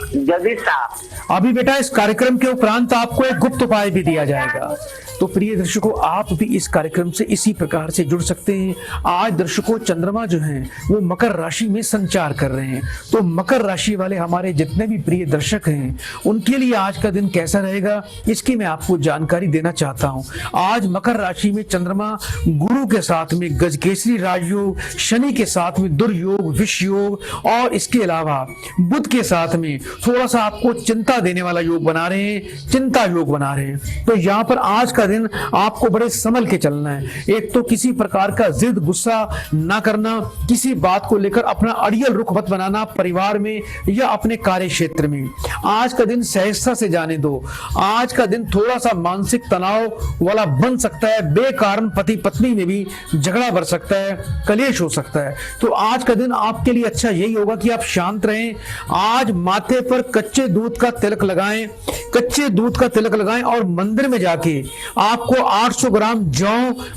जगदीश साहब। अभी बेटा इस कार्यक्रम के उपरांत आपको एक गुप्त उपाय भी दिया जाएगा, तो प्रिय दर्शकों आप भी इस कार्यक्रम से इसी प्रकार से जुड़ सकते हैं। आज दर्शकों चंद्रमा जो हैं वो मकर राशि में संचार कर रहे हैं, तो मकर राशि वाले हमारे जितने भी प्रिय दर्शक हैं उनके लिए आज का दिन कैसा रहेगा इसकी मैं आपको जानकारी देना चाहता हूं। आज मकर राशि में चंद्रमा गुरु के साथ में गजकेसरी राजयोग, शनि के साथ में दुर्योग, विष योग, और इसके अलावा बुध के साथ में थोड़ा सा आपको चिंता देने वाला योग बना रहे हैं, चिंता योग बना रहे हैं। तो यहाँ पर आज का दिन आपको बड़े संभल के चलना है। एक तो किसी प्रकार का जिद गुस्सा ना करना, किसी बात को लेकर अपना अड़ियल रुख मत बनाना परिवार में या अपने कार्य क्षेत्र में। आज का दिन सहजता से जाने दो। आज का दिन थोड़ा सा मानसिक तनाव वाला बन सकता है, बेकारण पति पत्नी में भी झगड़ा बढ़ सकता है, कलेश हो सकता है। तो आज का दिन आपके लिए अच्छा यही होगा कि आप शांत रहें। आज माथे पर कच्चे दूध का तिलक लगाएं, कच्चे दूध का तिलक लगाएं, और मंदिर में जाके आपको 800 ग्राम जौ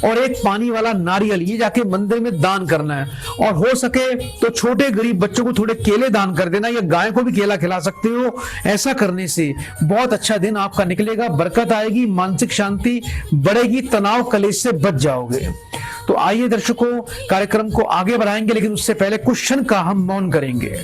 और एक पानी वाला नारियल ये जाके मंदिर में दान करना है। और हो सके तो छोटे गरीब बच्चों को थोड़े केले दान कर देना, या गाय को भी केला खिला सकते हो। ऐसा करने से बहुत अच्छा दिन आपका निकलेगा, बरकत आएगी, मानसिक शांति बढ़ेगी, तनाव कलेश से बच जाओगे। तो आइए दर्शकों कार्यक्रम को आगे बढ़ाएंगे, लेकिन उससे पहले कुछ क्षण का हम मौन करेंगे।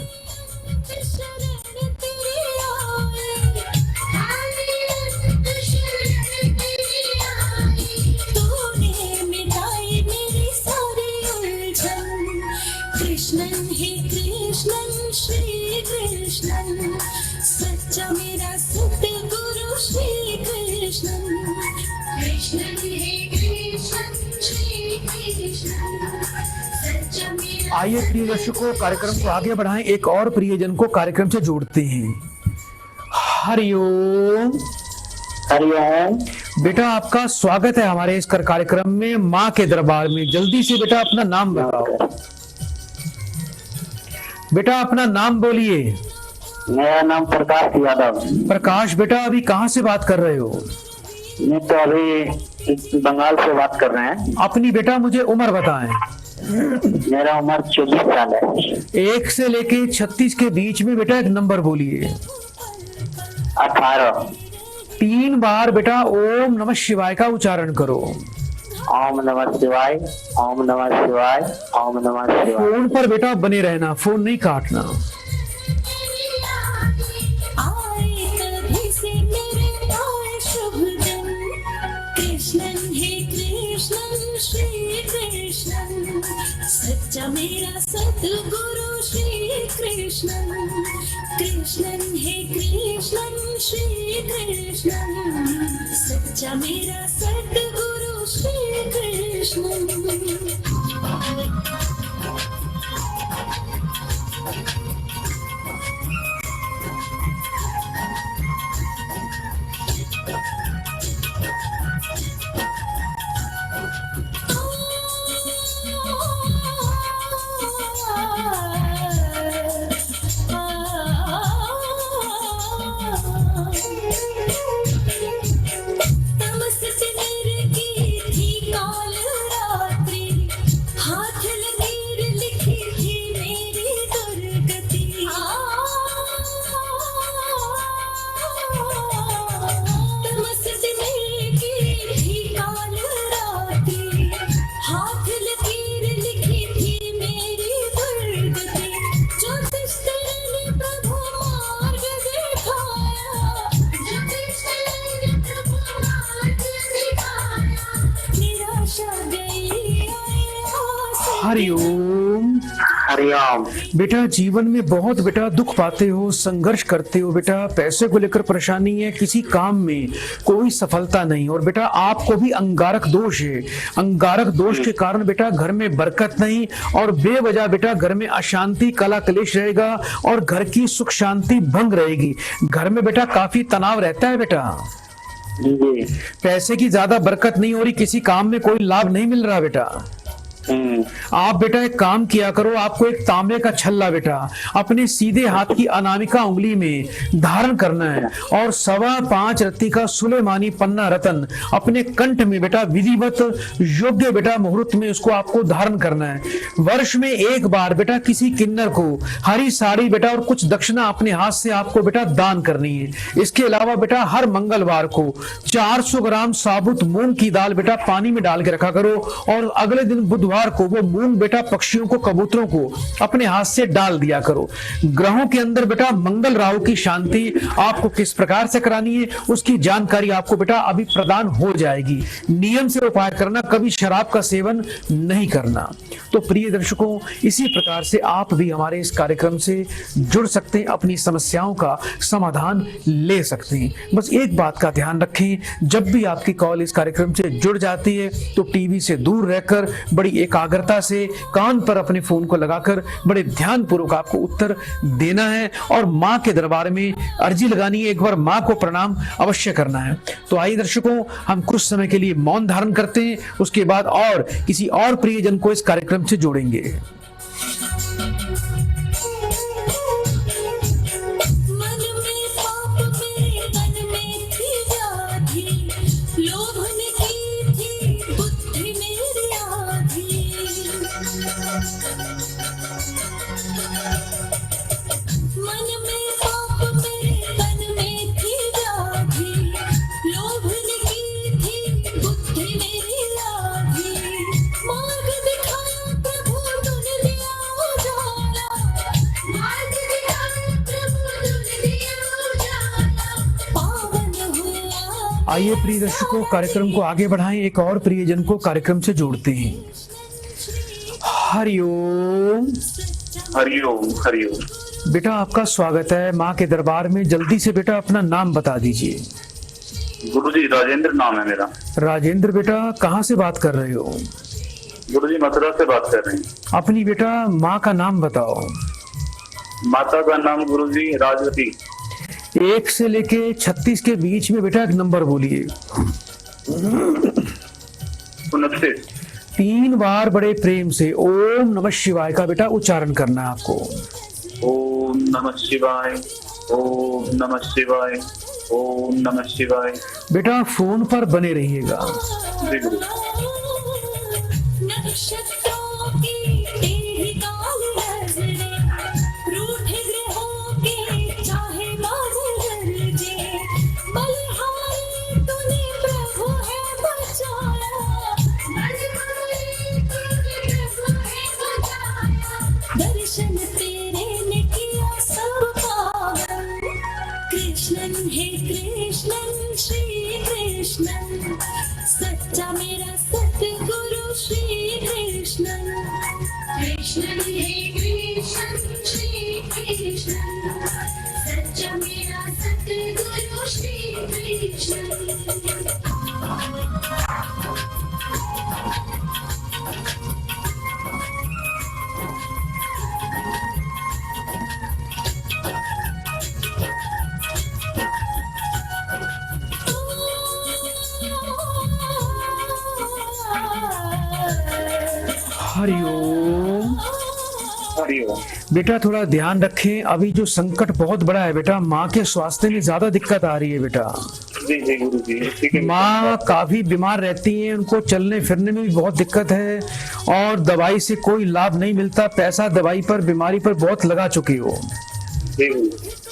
कृष्णन हे कृष्णन श्री कृष्णन सच्चा मेरा सतगुरु श्री कृष्णन। कृष्णन हे कृष्णन श्री कृष्णन सच्चा मेरा। आइए प्रिय दर्शकों कार्यक्रम को आगे बढ़ाएं, एक और प्रियजन को कार्यक्रम से जोड़ते हैं। हरिओम। हरिओम। बेटा आपका स्वागत है हमारे इस कार्यक्रम में, माँ के दरबार में। जल्दी से बेटा अपना नाम बताओ। बेटा अपना नाम बोलिए। मेरा नाम प्रकाश यादव। प्रकाश बेटा अभी कहाँ से बात कर रहे हो? मैं तो अभी बंगाल से बात कर रहे हैं। अपनी बेटा मुझे उम्र बताएं। मेरा उम्र 24 साल है। 1 से लेके 36 के बीच में बेटा एक नंबर बोलिए। 18। 3 बार बेटा ओम नमः शिवाय का उच्चारण करो। ओम नमः शिवाय, ओम नमः शिवाय, ओम नमः शिवाय। फोन पर बेटा बने रहना, फोन नहीं काटना। आए कभी से मेरे आए शुभ दिन। कृष्णन हे कृष्णन श्री कृष्णन सच्चा मेरा सतगुरु श्री कृष्णन। कृष्णन हे कृष्णन श्री कृष्णन सच्चा मेरा सतगुरु श्री कृष्णन। हरिओम। हरिओम। बेटा जीवन में बहुत बेटा दुख पाते हो, संघर्ष करते हो बेटा, पैसे को लेकर परेशानी है, किसी काम में कोई सफलता नहीं, और बेटा आपको भी अंगारक दोष है। अंगारक दोष के कारण बेटा घर में बरकत नहीं, और बेवजह बेटा घर में अशांति कला कलेश रहेगा, और घर की सुख शांति भंग रहेगी। घर में बेटा काफी तनाव रहता है बेटा। जी। पैसे की ज्यादा बरकत नहीं हो रही, किसी काम में कोई लाभ नहीं मिल रहा बेटा। आप बेटा एक काम किया करो, आपको एक तांबे का छल्ला बेटा अपने सीधे हाथ की अनामिका उंगली में धारण करना है, और 5.25 रत्ती का सुलेमानी पन्ना रतन अपने कंठ में बेटा विधिवत योग्य बेटा मुहूर्त में उसको आपको धारण करना है। वर्ष में एक बार बेटा किसी किन्नर को हरी साड़ी बेटा और कुछ दक्षिणा अपने हाथ से आपको बेटा दान करनी है। इसके अलावा बेटा हर मंगलवार को 400 ग्राम साबुत मूंग की दाल बेटा पानी में डाल के रखा करो, और अगले दिन बुधवार को वो मूंग बेटा पक्षियों को, कबूतरों को अपने हाथ से डाल दिया करो। ग्रहों के अंदर बेटा मंगल राहु की शांति आपको किस प्रकार से करानी है उसकी जानकारी आपको बेटा अभी प्रदान हो जाएगी। नियम से उपाय करना, कभी शराब का सेवन नहीं करना। तो प्रिय दर्शकों, इसी प्रकार से आप भी हमारे इस कार्यक्रम से जुड़ सकते हैं, अपनी समस्याओं का समाधान ले सकते हैं। बस एक बात का ध्यान रखें, जब भी आपकी कॉल इस कार्यक्रम से जुड़ जाती है तो टीवी से दूर रहकर बड़ी एकाग्रता से कान पर अपने फोन को लगाकर बड़े ध्यान पूर्वक आपको उत्तर देना है, और मां के दरबार में अर्जी लगानी है, एक बार मां को प्रणाम अवश्य करना है। तो आइए दर्शकों, हम कुछ समय के लिए मौन धारण करते हैं, उसके बाद और किसी और प्रियजन को इस कार्यक्रम से जोड़ेंगे। मन में पाप मेरे तन में थी व्याधि, लोभन की थी बुद्धि मेरी आधी। मन में पाप मेरे तन में थी व्याधि, लोभन की थी बुद्धि मेरी आधी। मार्ग दिखाया प्रभु तूने दिया उजाला, मार्ग दिखाया प्रभु तूने दिया उजाला, पावन हुआ। आइए प्रिय दर्शकों, कार्यक्रम को आगे बढ़ाएं, एक और प्रियजन को कार्यक्रम से जोड़ते हैं। हरिओम। हरिओम। हरिओम। बेटा आपका स्वागत है माँ के दरबार में। जल्दी से बेटा अपना नाम बता दीजिए। गुरुजी राजेंद्र नाम है मेरा। राजेंद्र बेटा कहाँ से बात कर रहे हो? गुरुजी मथुरा से बात कर रहे हैं। अपनी बेटा माँ का नाम बताओ। माता का नाम गुरुजी राजवती। 1 से लेके 36 के बीच में बेटा एक नंबर बोलिए। 29। 3 बार बड़े प्रेम से ओम नमः शिवाय का बेटा उच्चारण करना है आपको। ओम नमः शिवाय, ओम नमः शिवाय, ओम नमः शिवाय। बेटा फोन पर बने रहिएगा। जी गुरु। नक्षत्रों की टेढ़ी काली नजरें, रूठे ग्रहों के चाहे बादल गरजे, बलिहारी तूने प्रभु है बचाया, बलिहारी तूने प्रभु है बचाया। दर्शन तेरे ने किया सब पावन, कृष्णन हे कृष्णन श्री कृष्णन, सच्चा मेरा सतगुरु श्री कृष्णन। कृष्णन हे कृष्णन श्री कृष्णन, सच्चा मेरा सतगुरु श्री कृष्णन। हरिओम। हरिओम। बेटा थोड़ा ध्यान रखें, अभी जो संकट बहुत बड़ा है बेटा, माँ के स्वास्थ्य में ज्यादा दिक्कत आ रही है बेटा। जी जी गुरुजी, ठीक है। माँ काफी बीमार रहती हैं, उनको चलने फिरने में भी बहुत दिक्कत है, और दवाई से कोई लाभ नहीं मिलता। पैसा दवाई पर, बीमारी पर बहुत लगा चुकी हो। जी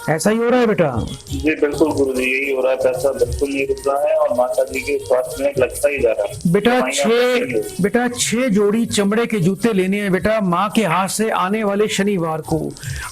ऐसा ही हो रहा है बेटा? जी बिल्कुल गुरुजी, यही हो रहा है, पैसा बिल्कुल नहीं रुक रहा है और माता जी के स्वास्थ्य में लगता ही जा रहा है। बेटा 6 जोड़ी चमड़े के जूते लेने हैं बेटा माँ के हाथ से आने वाले शनिवार को।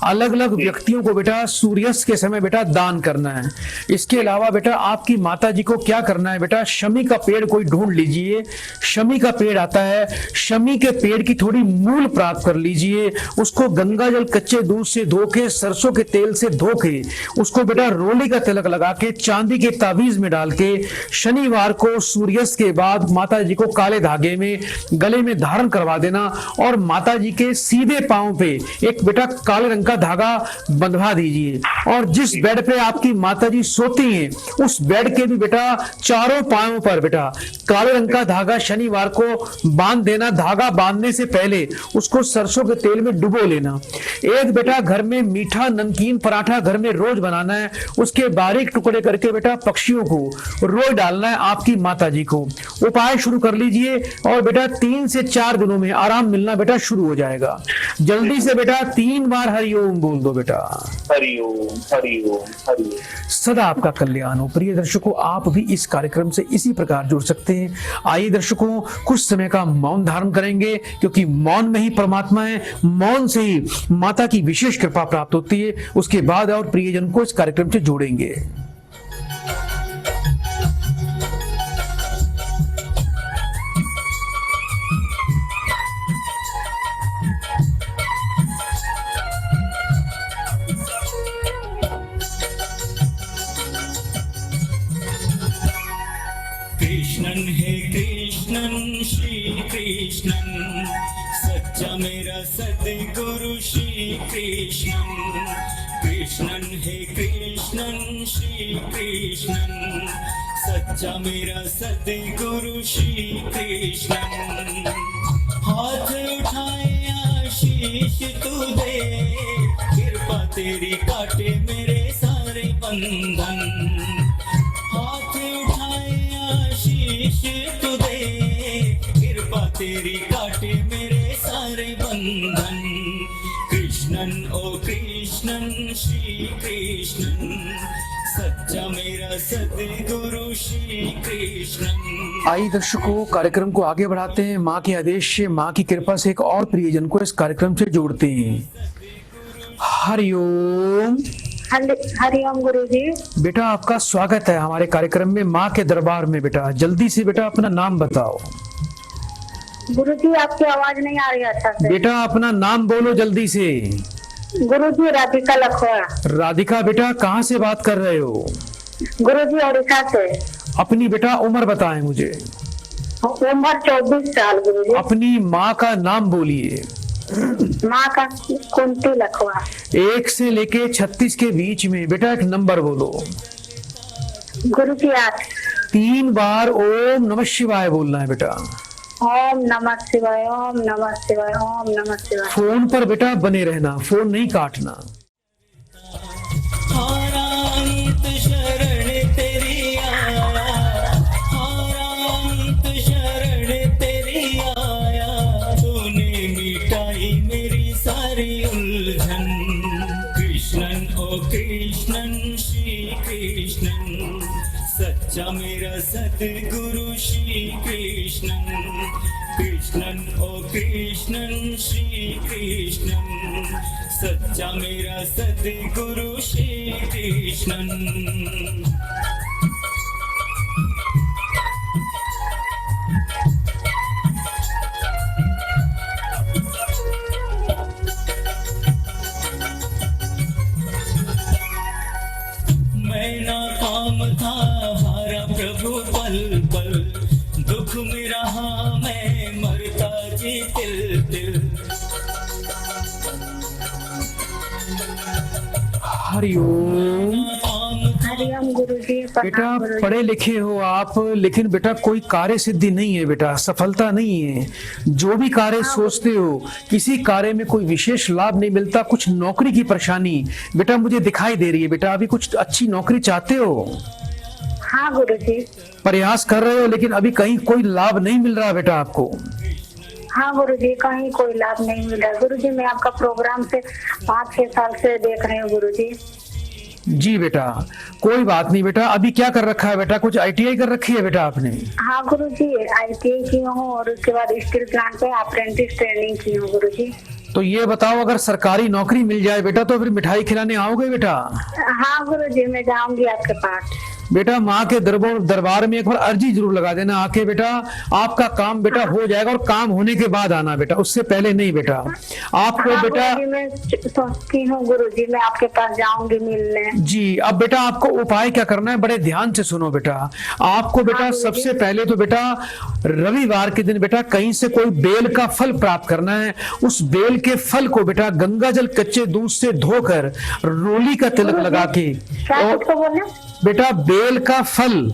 अलग अलग व्यक्तियों को बेटा सूर्यास्त के समय बेटा दान करना है। इसके अलावा बेटा आपकी माता जी को क्या करना है बेटा, शमी का पेड़ कोई ढूंढ लीजिए, शमी का पेड़ आता है, शमी के पेड़ की थोड़ी मूल प्राप्त कर लीजिए, उसको गंगा जल कच्चे दूध से धो के, सरसों के तेल से धो के, उसको बेटा रोली का तिलक लगा के चांदी के ताबीज में डाल के शनिवार को सूर्यास्त के बाद माता जी को काले धागे में गले में धारण करवा देना और माता जी के सीधे पांव पे एक बेटा काले रंग का धागा बंधवा दीजिए। और जिस बेड पे आपकी माता जी सोती हैं उस बेड के भी बेटा चारों पांवों पर बेटा काले रंग का धागा शनिवार को बांध देना। धागा बांधने से पहले उसको सरसों के तेल में डुबो लेना। एक बेटा घर में मीठा नमकीन पराठा घर में रोज बनाना है, उसके बारीक टुकड़े करके बेटा पक्षियों को रोज डालना है आपकी माता जी को। उपाय शुरू कर लीजिए और बेटा 3 से 4 दिनों में आराम मिलना बेटा शुरू हो जाएगा। जल्दी से बेटा 3 बार हरिओम बोल दो बेटा। हरिओम हरिओम हरिओम। सदा आपका कल्याण हो। प्रिय दर्शकों, आप भी इस कार्यक्रम से इसी प्रकार जुड़ सकते हैं। आइए दर्शकों, कुछ समय का मौन धारण करेंगे क्योंकि मौन में ही परमात्मा है, मौन से ही माता की विशेष कृपा प्राप्त होती है। उसके बाद और प्रियजन को इस कार्यक्रम से जोड़ेंगे। कृष्णन है कृष्णन श्री कृष्णन, सच्चा मेरा सद्गुरु श्री कृष्णन। कृष्णन है कृष्णन श्री कृष्णन, सच्चा मेरा सद्गुरु श्री कृष्णन। हाथ उठाए आशीष तू दे, कृपा तेरी काटे मेरे सारे बंधन। हाथ उठाए आशीष तू दे, कृपा तेरी काटे मेरे सारे बंधन। कृष्णन ओ कृष्णन श्री कृष्णन, सच्चा मेरा सद्गुरु श्री कृष्णन। आइए दर्शकों, कार्यक्रम को आगे बढ़ाते हैं। माँ के आदेश से, माँ की कृपा से एक और प्रियजन को इस कार्यक्रम से जोड़ते हैं। हरिओम। हरिओम गुरुजी। बेटा आपका स्वागत है हमारे कार्यक्रम में, माँ के दरबार में। बेटा जल्दी से बेटा अपना नाम बताओ। गुरुजी आपकी आवाज नहीं आ रही अच्छा से। बेटा अपना नाम बोलो जल्दी से। गुरुजी राधिका लखवाड़ा। राधिका बेटा कहाँ से बात कर रहे हो? गुरुजी ओडिशा से। अपनी बेटा उम्र बताएं मुझे। उम्र 24 साल गुरुजी। अपनी माँ का नाम बोलिए। माँ का कुंती लखवा। 1 से लेके 36 के बीच में बेटा एक नंबर बोलो। गुरुजी 8। 3 बार ओम नमः शिवाय बोलना है बेटा। ओम नमः शिवाय, ओम नमः शिवाय, ओम नमः शिवाय। फोन पर बेटा बने रहना, फोन नहीं काटना। हारांत शरण तेरी आया, हारांत शरण तेरी आया, तूने मिटाई मेरी सारी उलझन। कृष्णन ओ कृष्णन श्री कृष्णन, सच्चा मेरा सद्गुरु श्री कृष्णन। कृष्णन ओ कृष्णन श्री कृष्णन, सच्चा मेरा सद्गुरु श्री कृष्णन। मैं नाकाम था हारा प्रभु पल पल, दुख में रहा मैं मरता जी तिल तिल। हरिओम। हरिओम गुरुजी। बेटा पढ़े लिखे हो आप, लेकिन बेटा कोई कार्य सिद्धि नहीं है बेटा, सफलता नहीं है। जो भी कार्य सोचते हो किसी कार्य में कोई विशेष लाभ नहीं मिलता। कुछ नौकरी की परेशानी बेटा मुझे दिखाई दे रही है। बेटा अभी कुछ अच्छी नौकरी चाहते हो? हाँ गुरुजी। प्रयास कर रहे हो लेकिन अभी कहीं कोई लाभ नहीं मिल रहा बेटा आपको। हाँ गुरुजी, कहीं कोई लाभ नहीं मिला गुरुजी। मैं आपका प्रोग्राम से 5-6 साल से देख रही हूँ गुरुजी। जी बेटा, कोई बात नहीं बेटा। अभी क्या कर रखा है बेटा? कुछ ITI कर रखी है बेटा आपने? हाँ गुरुजी, ITI की हूँ और उसके बाद स्टील प्लांट पे अप्रेंटिस ट्रेनिंग की हूँ गुरुजी। तो ये बताओ, अगर सरकारी नौकरी मिल जाए बेटा तो फिर मिठाई खिलाने आओगे बेटा? हाँ गुरुजी, मैं जाऊंगी आपके पास। बेटा माँ के दरबार में एक बार अर्जी जरूर लगा देना आके बेटा। आपका काम बेटा हो जाएगा, और काम होने के बाद आना बेटा, उससे पहले नहीं बेटा। आपको हाँ बेटा गुरुजी, मैं सोचती हूँ गुरुजी मैं आपके पास जाऊंगी मिलने। जी, अब बेटा आपको उपाय क्या करना है, बड़े ध्यान से सुनो बेटा। आपको बेटा सबसे पहले तो बेटा रविवार के दिन बेटा कहीं से कोई बेल का फल प्राप्त करना है। उस बेल के फल को बेटा गंगा जल कच्चे दूध से धोकर रोली का तिलक लगा के, क्या कुछ बोले? बेटा बेल का फल,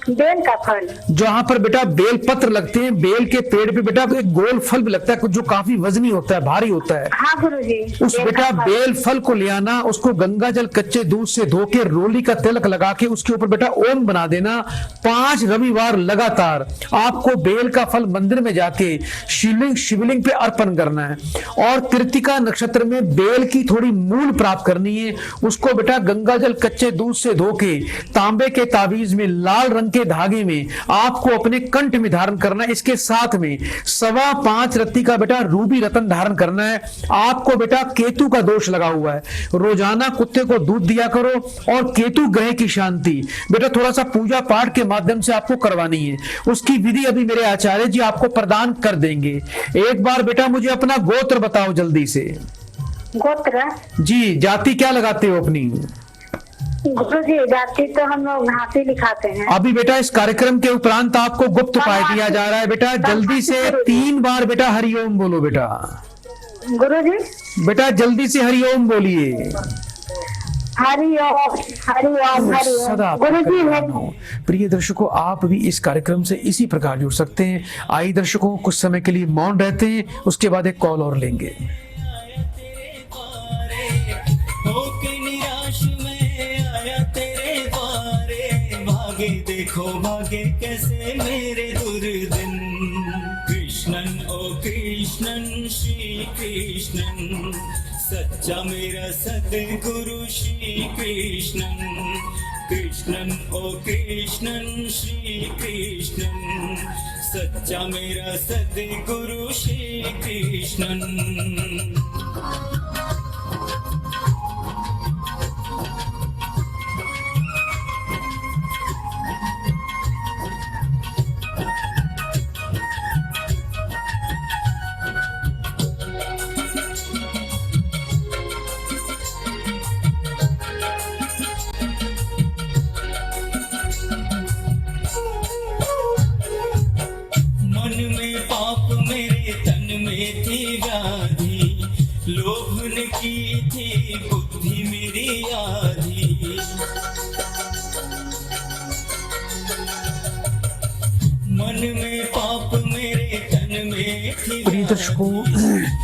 बेल का फल, जहां पर बेटा बेल पत्र लगते हैं, बेल के पेड़ पे बेटा एक गोल फल भी लगता है कुछ, जो काफी वजनी होता है, भारी होता है। हाँ गुरुजी। उस बेटा बेल फल को ले आना, उसको गंगा जल कच्चे दूध से धो के रोली का तिलक लगा के उसके ऊपर बेटा ओम बना देना। 5 रविवार लगातार आपको बेल का फल मंदिर में जाके शिवलिंग पे अर्पण करना है। और कृतिका नक्षत्र में बेल की थोड़ी मूल प्राप्त करनी है। उसको बेटा गंगा जल कच्चे दूध से धो के तांबे के ताबीज में लाल रंग के धागे में आपको अपने कंठ में धारण करना है। इसके साथ में 5.25 रत्ती का बेटा रूबी रतन धारण करना है। आपको बेटा केतु का दोष लगा हुआ है, रोजाना कुत्ते को दूध दिया करो। और केतु ग्रह की शांति बेटा थोड़ा सा पूजा पाठ के माध्यम से आपको करवानी है। उसकी विधि अभी मेरे आचार्य जी आपको प्रदान कर देंगे। एक बार बेटा मुझे अपना गोत्र बताओ जल्दी से। गोत्र? जी, जाति क्या लगाते हो अपनी? गुरुजी जाति तो हम लोग घाटी लिखाते हैं। अभी बेटा इस कार्यक्रम के उपरांत आपको गुप्त उपाय दिया जा रहा है बेटा। जल्दी से 3 बार बेटा हरिओम बोलो बेटा। गुरुजी बेटा जल्दी से हरिओम बोलिए। हरिओम हरिओम हरिओम। गुरुजी मैं प्रिय दर्शकों, आप भी इस कार्यक्रम से इसी प्रकार जुड़ सकते हैं। आइए दर्शकों, कुछ समय के लिए मौन रहते हैं, उसके बाद एक कॉल और लेंगे। भागे देखो भागे कैसे मेरे दुर्दिन। कृष्णन ओ कृष्णन श्री कृष्णन, सच्चा मेरा सद्गुरु श्री कृष्णन। कृष्णन ओ कृष्णन श्री कृष्णन, सच्चा मेरा सद्गुरु श्री कृष्णन। लोभ ने की थी बुद्धि मेरी आधी। मन में पाप मेरे तन में थी। प्रिय दर्शकों,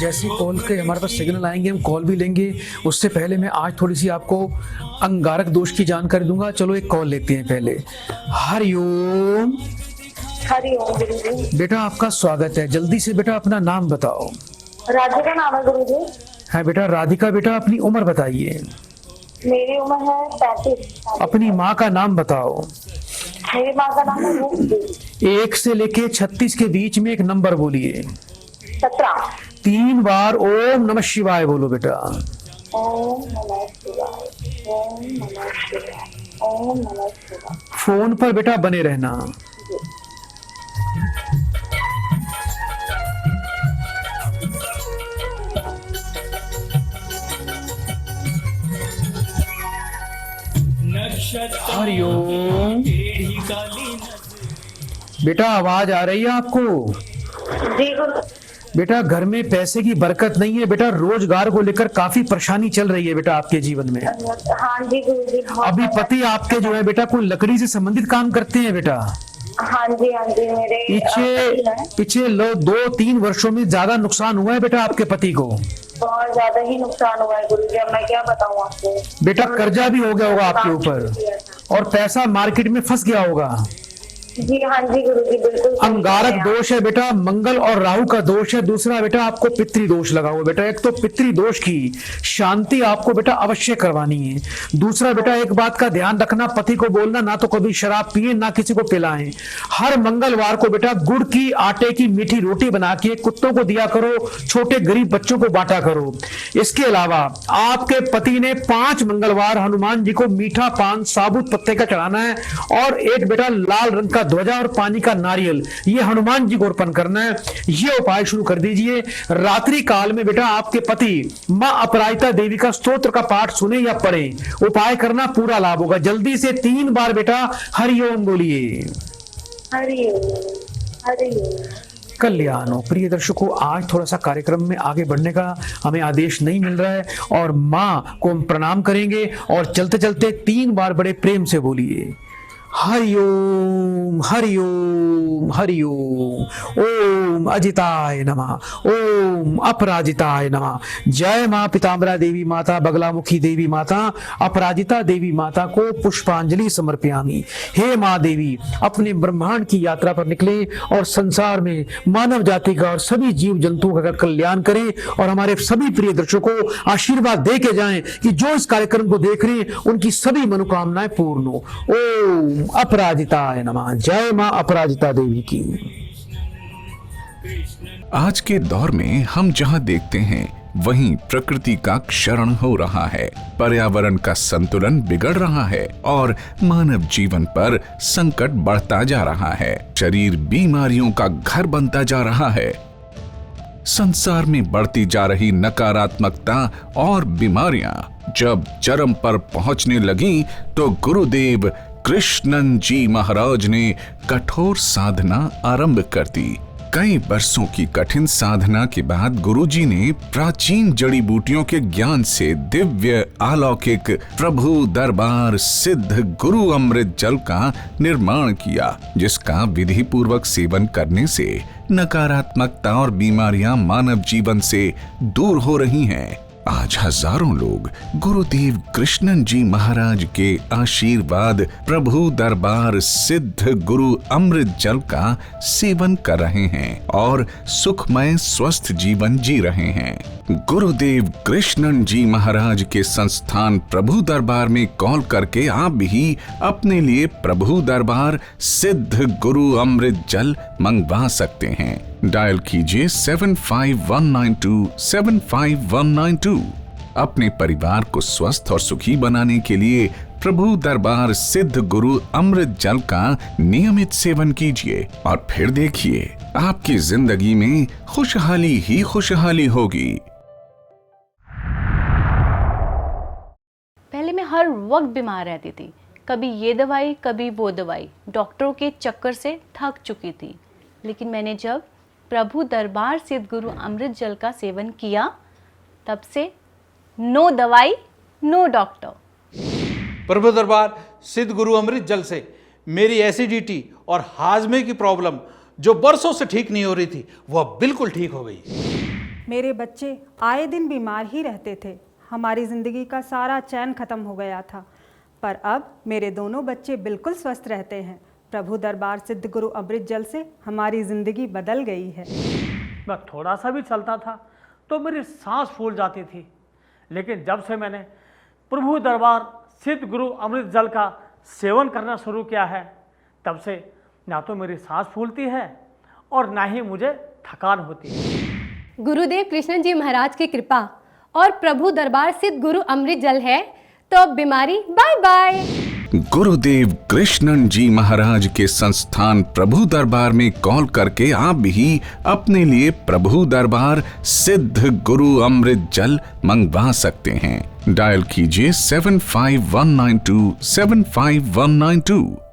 जैसे कॉल के हमारे पास सिग्नल आएंगे हम कॉल भी लेंगे। उससे पहले मैं आज थोड़ी सी आपको अंगारक दोष की जानकारी दूंगा। चलो एक कॉल लेते हैं पहले। हरिओम। हरिओम गुरुजी। बेटा आपका स्वागत है। जल्दी से बेटा अपना नाम बताओ। राधिका नाम है गुरुजी। है बेटा राधिका। बेटा अपनी उम्र बताइए। मेरी उम्र है 35। अपनी माँ का नाम बताओ। मेरी माँ का नाम है रूपी। 1 से लेके 36 के बीच में एक नंबर बोलिए। 17। 3 बार ओम नमः शिवाय बोलो बेटा। ओम नमः शिवाय, ओम नमः शिवाय, ओम नमः शिवाय। फोन पर बेटा बने रहना। हरिओम। बेटा आवाज आ रही है आपको? जी गुरु। बेटा घर में पैसे की बरकत नहीं है बेटा। रोजगार को लेकर काफी परेशानी चल रही है बेटा आपके जीवन में। हाँ जी गुरुजी। अभी पति आपके जो है बेटा कोई लकड़ी से संबंधित काम करते हैं बेटा। हाँ जी मेरे पीछे 2-3 वर्षों में ज्यादा नुकसान हुआ है बेटा आपके पति को। बहुत ज्यादा ही नुकसान हुआ है गुरुजी। अब मैं क्या बताऊँ आपको। बेटा कर्जा भी हो गया होगा आपके ऊपर, और पैसा मार्केट में फंस गया होगा। जी हाँ जी गुरुजी, बिल्कुल सही अंगारक कह रहे हैं दोष है बेटा, मंगल और राहु का दोष है। दूसरा बेटा आपको पितृ दोष लगा हुआ बेटा। एक तो पितृ दोष की शांति आपको बेटा अवश्य करवानी है। दूसरा बेटा एक बात का ध्यान रखना, पति को बोलना ना तो कभी शराब पिए ना किसी को पिलाएं। हर मंगलवार को बेटा गुड़ की आटे की मीठी रोटी बना के कुत्तों को दिया करो, छोटे गरीब बच्चों को बांटा करो। इसके अलावा आपके पति ने 5 मंगलवार हनुमान जी को मीठा पान साबुत पत्ते का चढ़ाना है और एक बेटा लाल रंग का ध्वजा और पानी का नारियल ये हनुमान जी को अर्पण करना है। ये उपाय शुरू कर दीजिए। रात्रि काल में बेटा आपके पति मां अपराजिता देवी का स्तोत्र का पाठ सुने या पढ़े, उपाय करना पूरा लाभ होगा। जल्दी से 3 बार बेटा हरिओम बोलिए। हरिओम हरिओम। कल्याण हो। प्रिय दर्शकों, आज थोड़ा सा कार्यक्रम में आगे बढ़ने का हमें आदेश नहीं मिल रहा है और मां को हम प्रणाम करेंगे और चलते चलते 3 बार बड़े प्रेम से बोलिए हरिओम हरिओम हरिओम। ओम अजिताय नमः, ओम अपराजिताय नमः। जय मां पीताम्बरा देवी माता, बगलामुखी देवी माता, अपराजिता देवी माता को पुष्पांजलि समर्पयामि। हे मां देवी, अपने ब्रह्मांड की यात्रा पर निकले और संसार में मानव जाति का और सभी जीव जंतुओं का कल्याण करें और हमारे सभी प्रिय दर्शकों को आशीर्वाद दे के जाएं कि जो इस कार्यक्रम को देख रहे हैं उनकी सभी मनोकामनाएं पूर्ण हो। ओम अपराजिताय नमः। जय मां अपराजिता देवी की। आज के दौर में हम जहां देखते हैं वहीं प्रकृति का क्षरण हो रहा है, पर्यावरण का संतुलन बिगड़ रहा है और मानव जीवन पर संकट बढ़ता जा रहा है। शरीर बीमारियों का घर बनता जा रहा है। संसार में बढ़ती जा रही नकारात्मकता और बीमारियां जब चरम पर पहुंचने लगी तो गुरुदेव कृष्णन जी महाराज ने कठोर साधना आरंभ कर दी। कई वर्षों की कठिन साधना के बाद गुरुजी ने प्राचीन जड़ी बूटियों के ज्ञान से दिव्य अलौकिक प्रभु दरबार सिद्ध गुरु अमृत जल का निर्माण किया, जिसका विधि पूर्वक सेवन करने से नकारात्मकता और बीमारियां मानव जीवन से दूर हो रही हैं। आज हजारों लोग गुरुदेव कृष्णन जी महाराज के आशीर्वाद प्रभु दरबार सिद्ध गुरु अमृत जल का सेवन कर रहे हैं और सुखमय स्वस्थ जीवन जी रहे हैं। गुरुदेव कृष्णन जी महाराज के संस्थान प्रभु दरबार में कॉल करके आप भी अपने लिए प्रभु दरबार सिद्ध गुरु अमृत जल मंगवा सकते हैं। डायल कीजिए 7519275192। 7519275192। अपने परिवार को स्वस्थ और सुखी बनाने के लिए प्रभु दरबार सिद्ध गुरु अमृत जल का नियमित सेवन कीजिए और फिर देखिए आपकी जिंदगी में खुशहाली ही खुशहाली होगी। पहले मैं हर वक्त बीमार रहती थी, कभी ये दवाई कभी वो दवाई, डॉक्टरों के चक्कर से थक चुकी थी। लेकिन मैंने जब प्रभु दरबार सिद्ध गुरु अमृत जल का सेवन किया तब से नो दवाई नो डॉक्टर। प्रभु दरबार सिद्ध गुरु अमृत जल से मेरी एसिडिटी और हाजमे की प्रॉब्लम जो बरसों से ठीक नहीं हो रही थी वह बिल्कुल ठीक हो गई। मेरे बच्चे आए दिन बीमार ही रहते थे, हमारी ज़िंदगी का सारा चैन ख़त्म हो गया था, पर अब मेरे दोनों बच्चे बिल्कुल स्वस्थ रहते हैं। प्रभु दरबार सिद्ध गुरु अमृत जल से हमारी ज़िंदगी बदल गई है। मैं थोड़ा सा भी चलता था तो मेरी सांस फूल जाती थी, लेकिन जब से मैंने प्रभु दरबार सिद्ध गुरु अमृत जल का सेवन करना शुरू किया है तब से ना तो मेरी सांस फूलती है और ना ही मुझे थकान होती है। गुरुदेव कृष्ण जी महाराज की कृपा और प्रभु दरबार सिद्ध गुरु अमृत जल है तो अब बीमारी बाय बाय। गुरुदेव कृष्णन जी महाराज के संस्थान प्रभु दरबार में कॉल करके आप भी अपने लिए प्रभु दरबार सिद्ध गुरु अमृत जल मंगवा सकते हैं। डायल कीजिए 7519275192।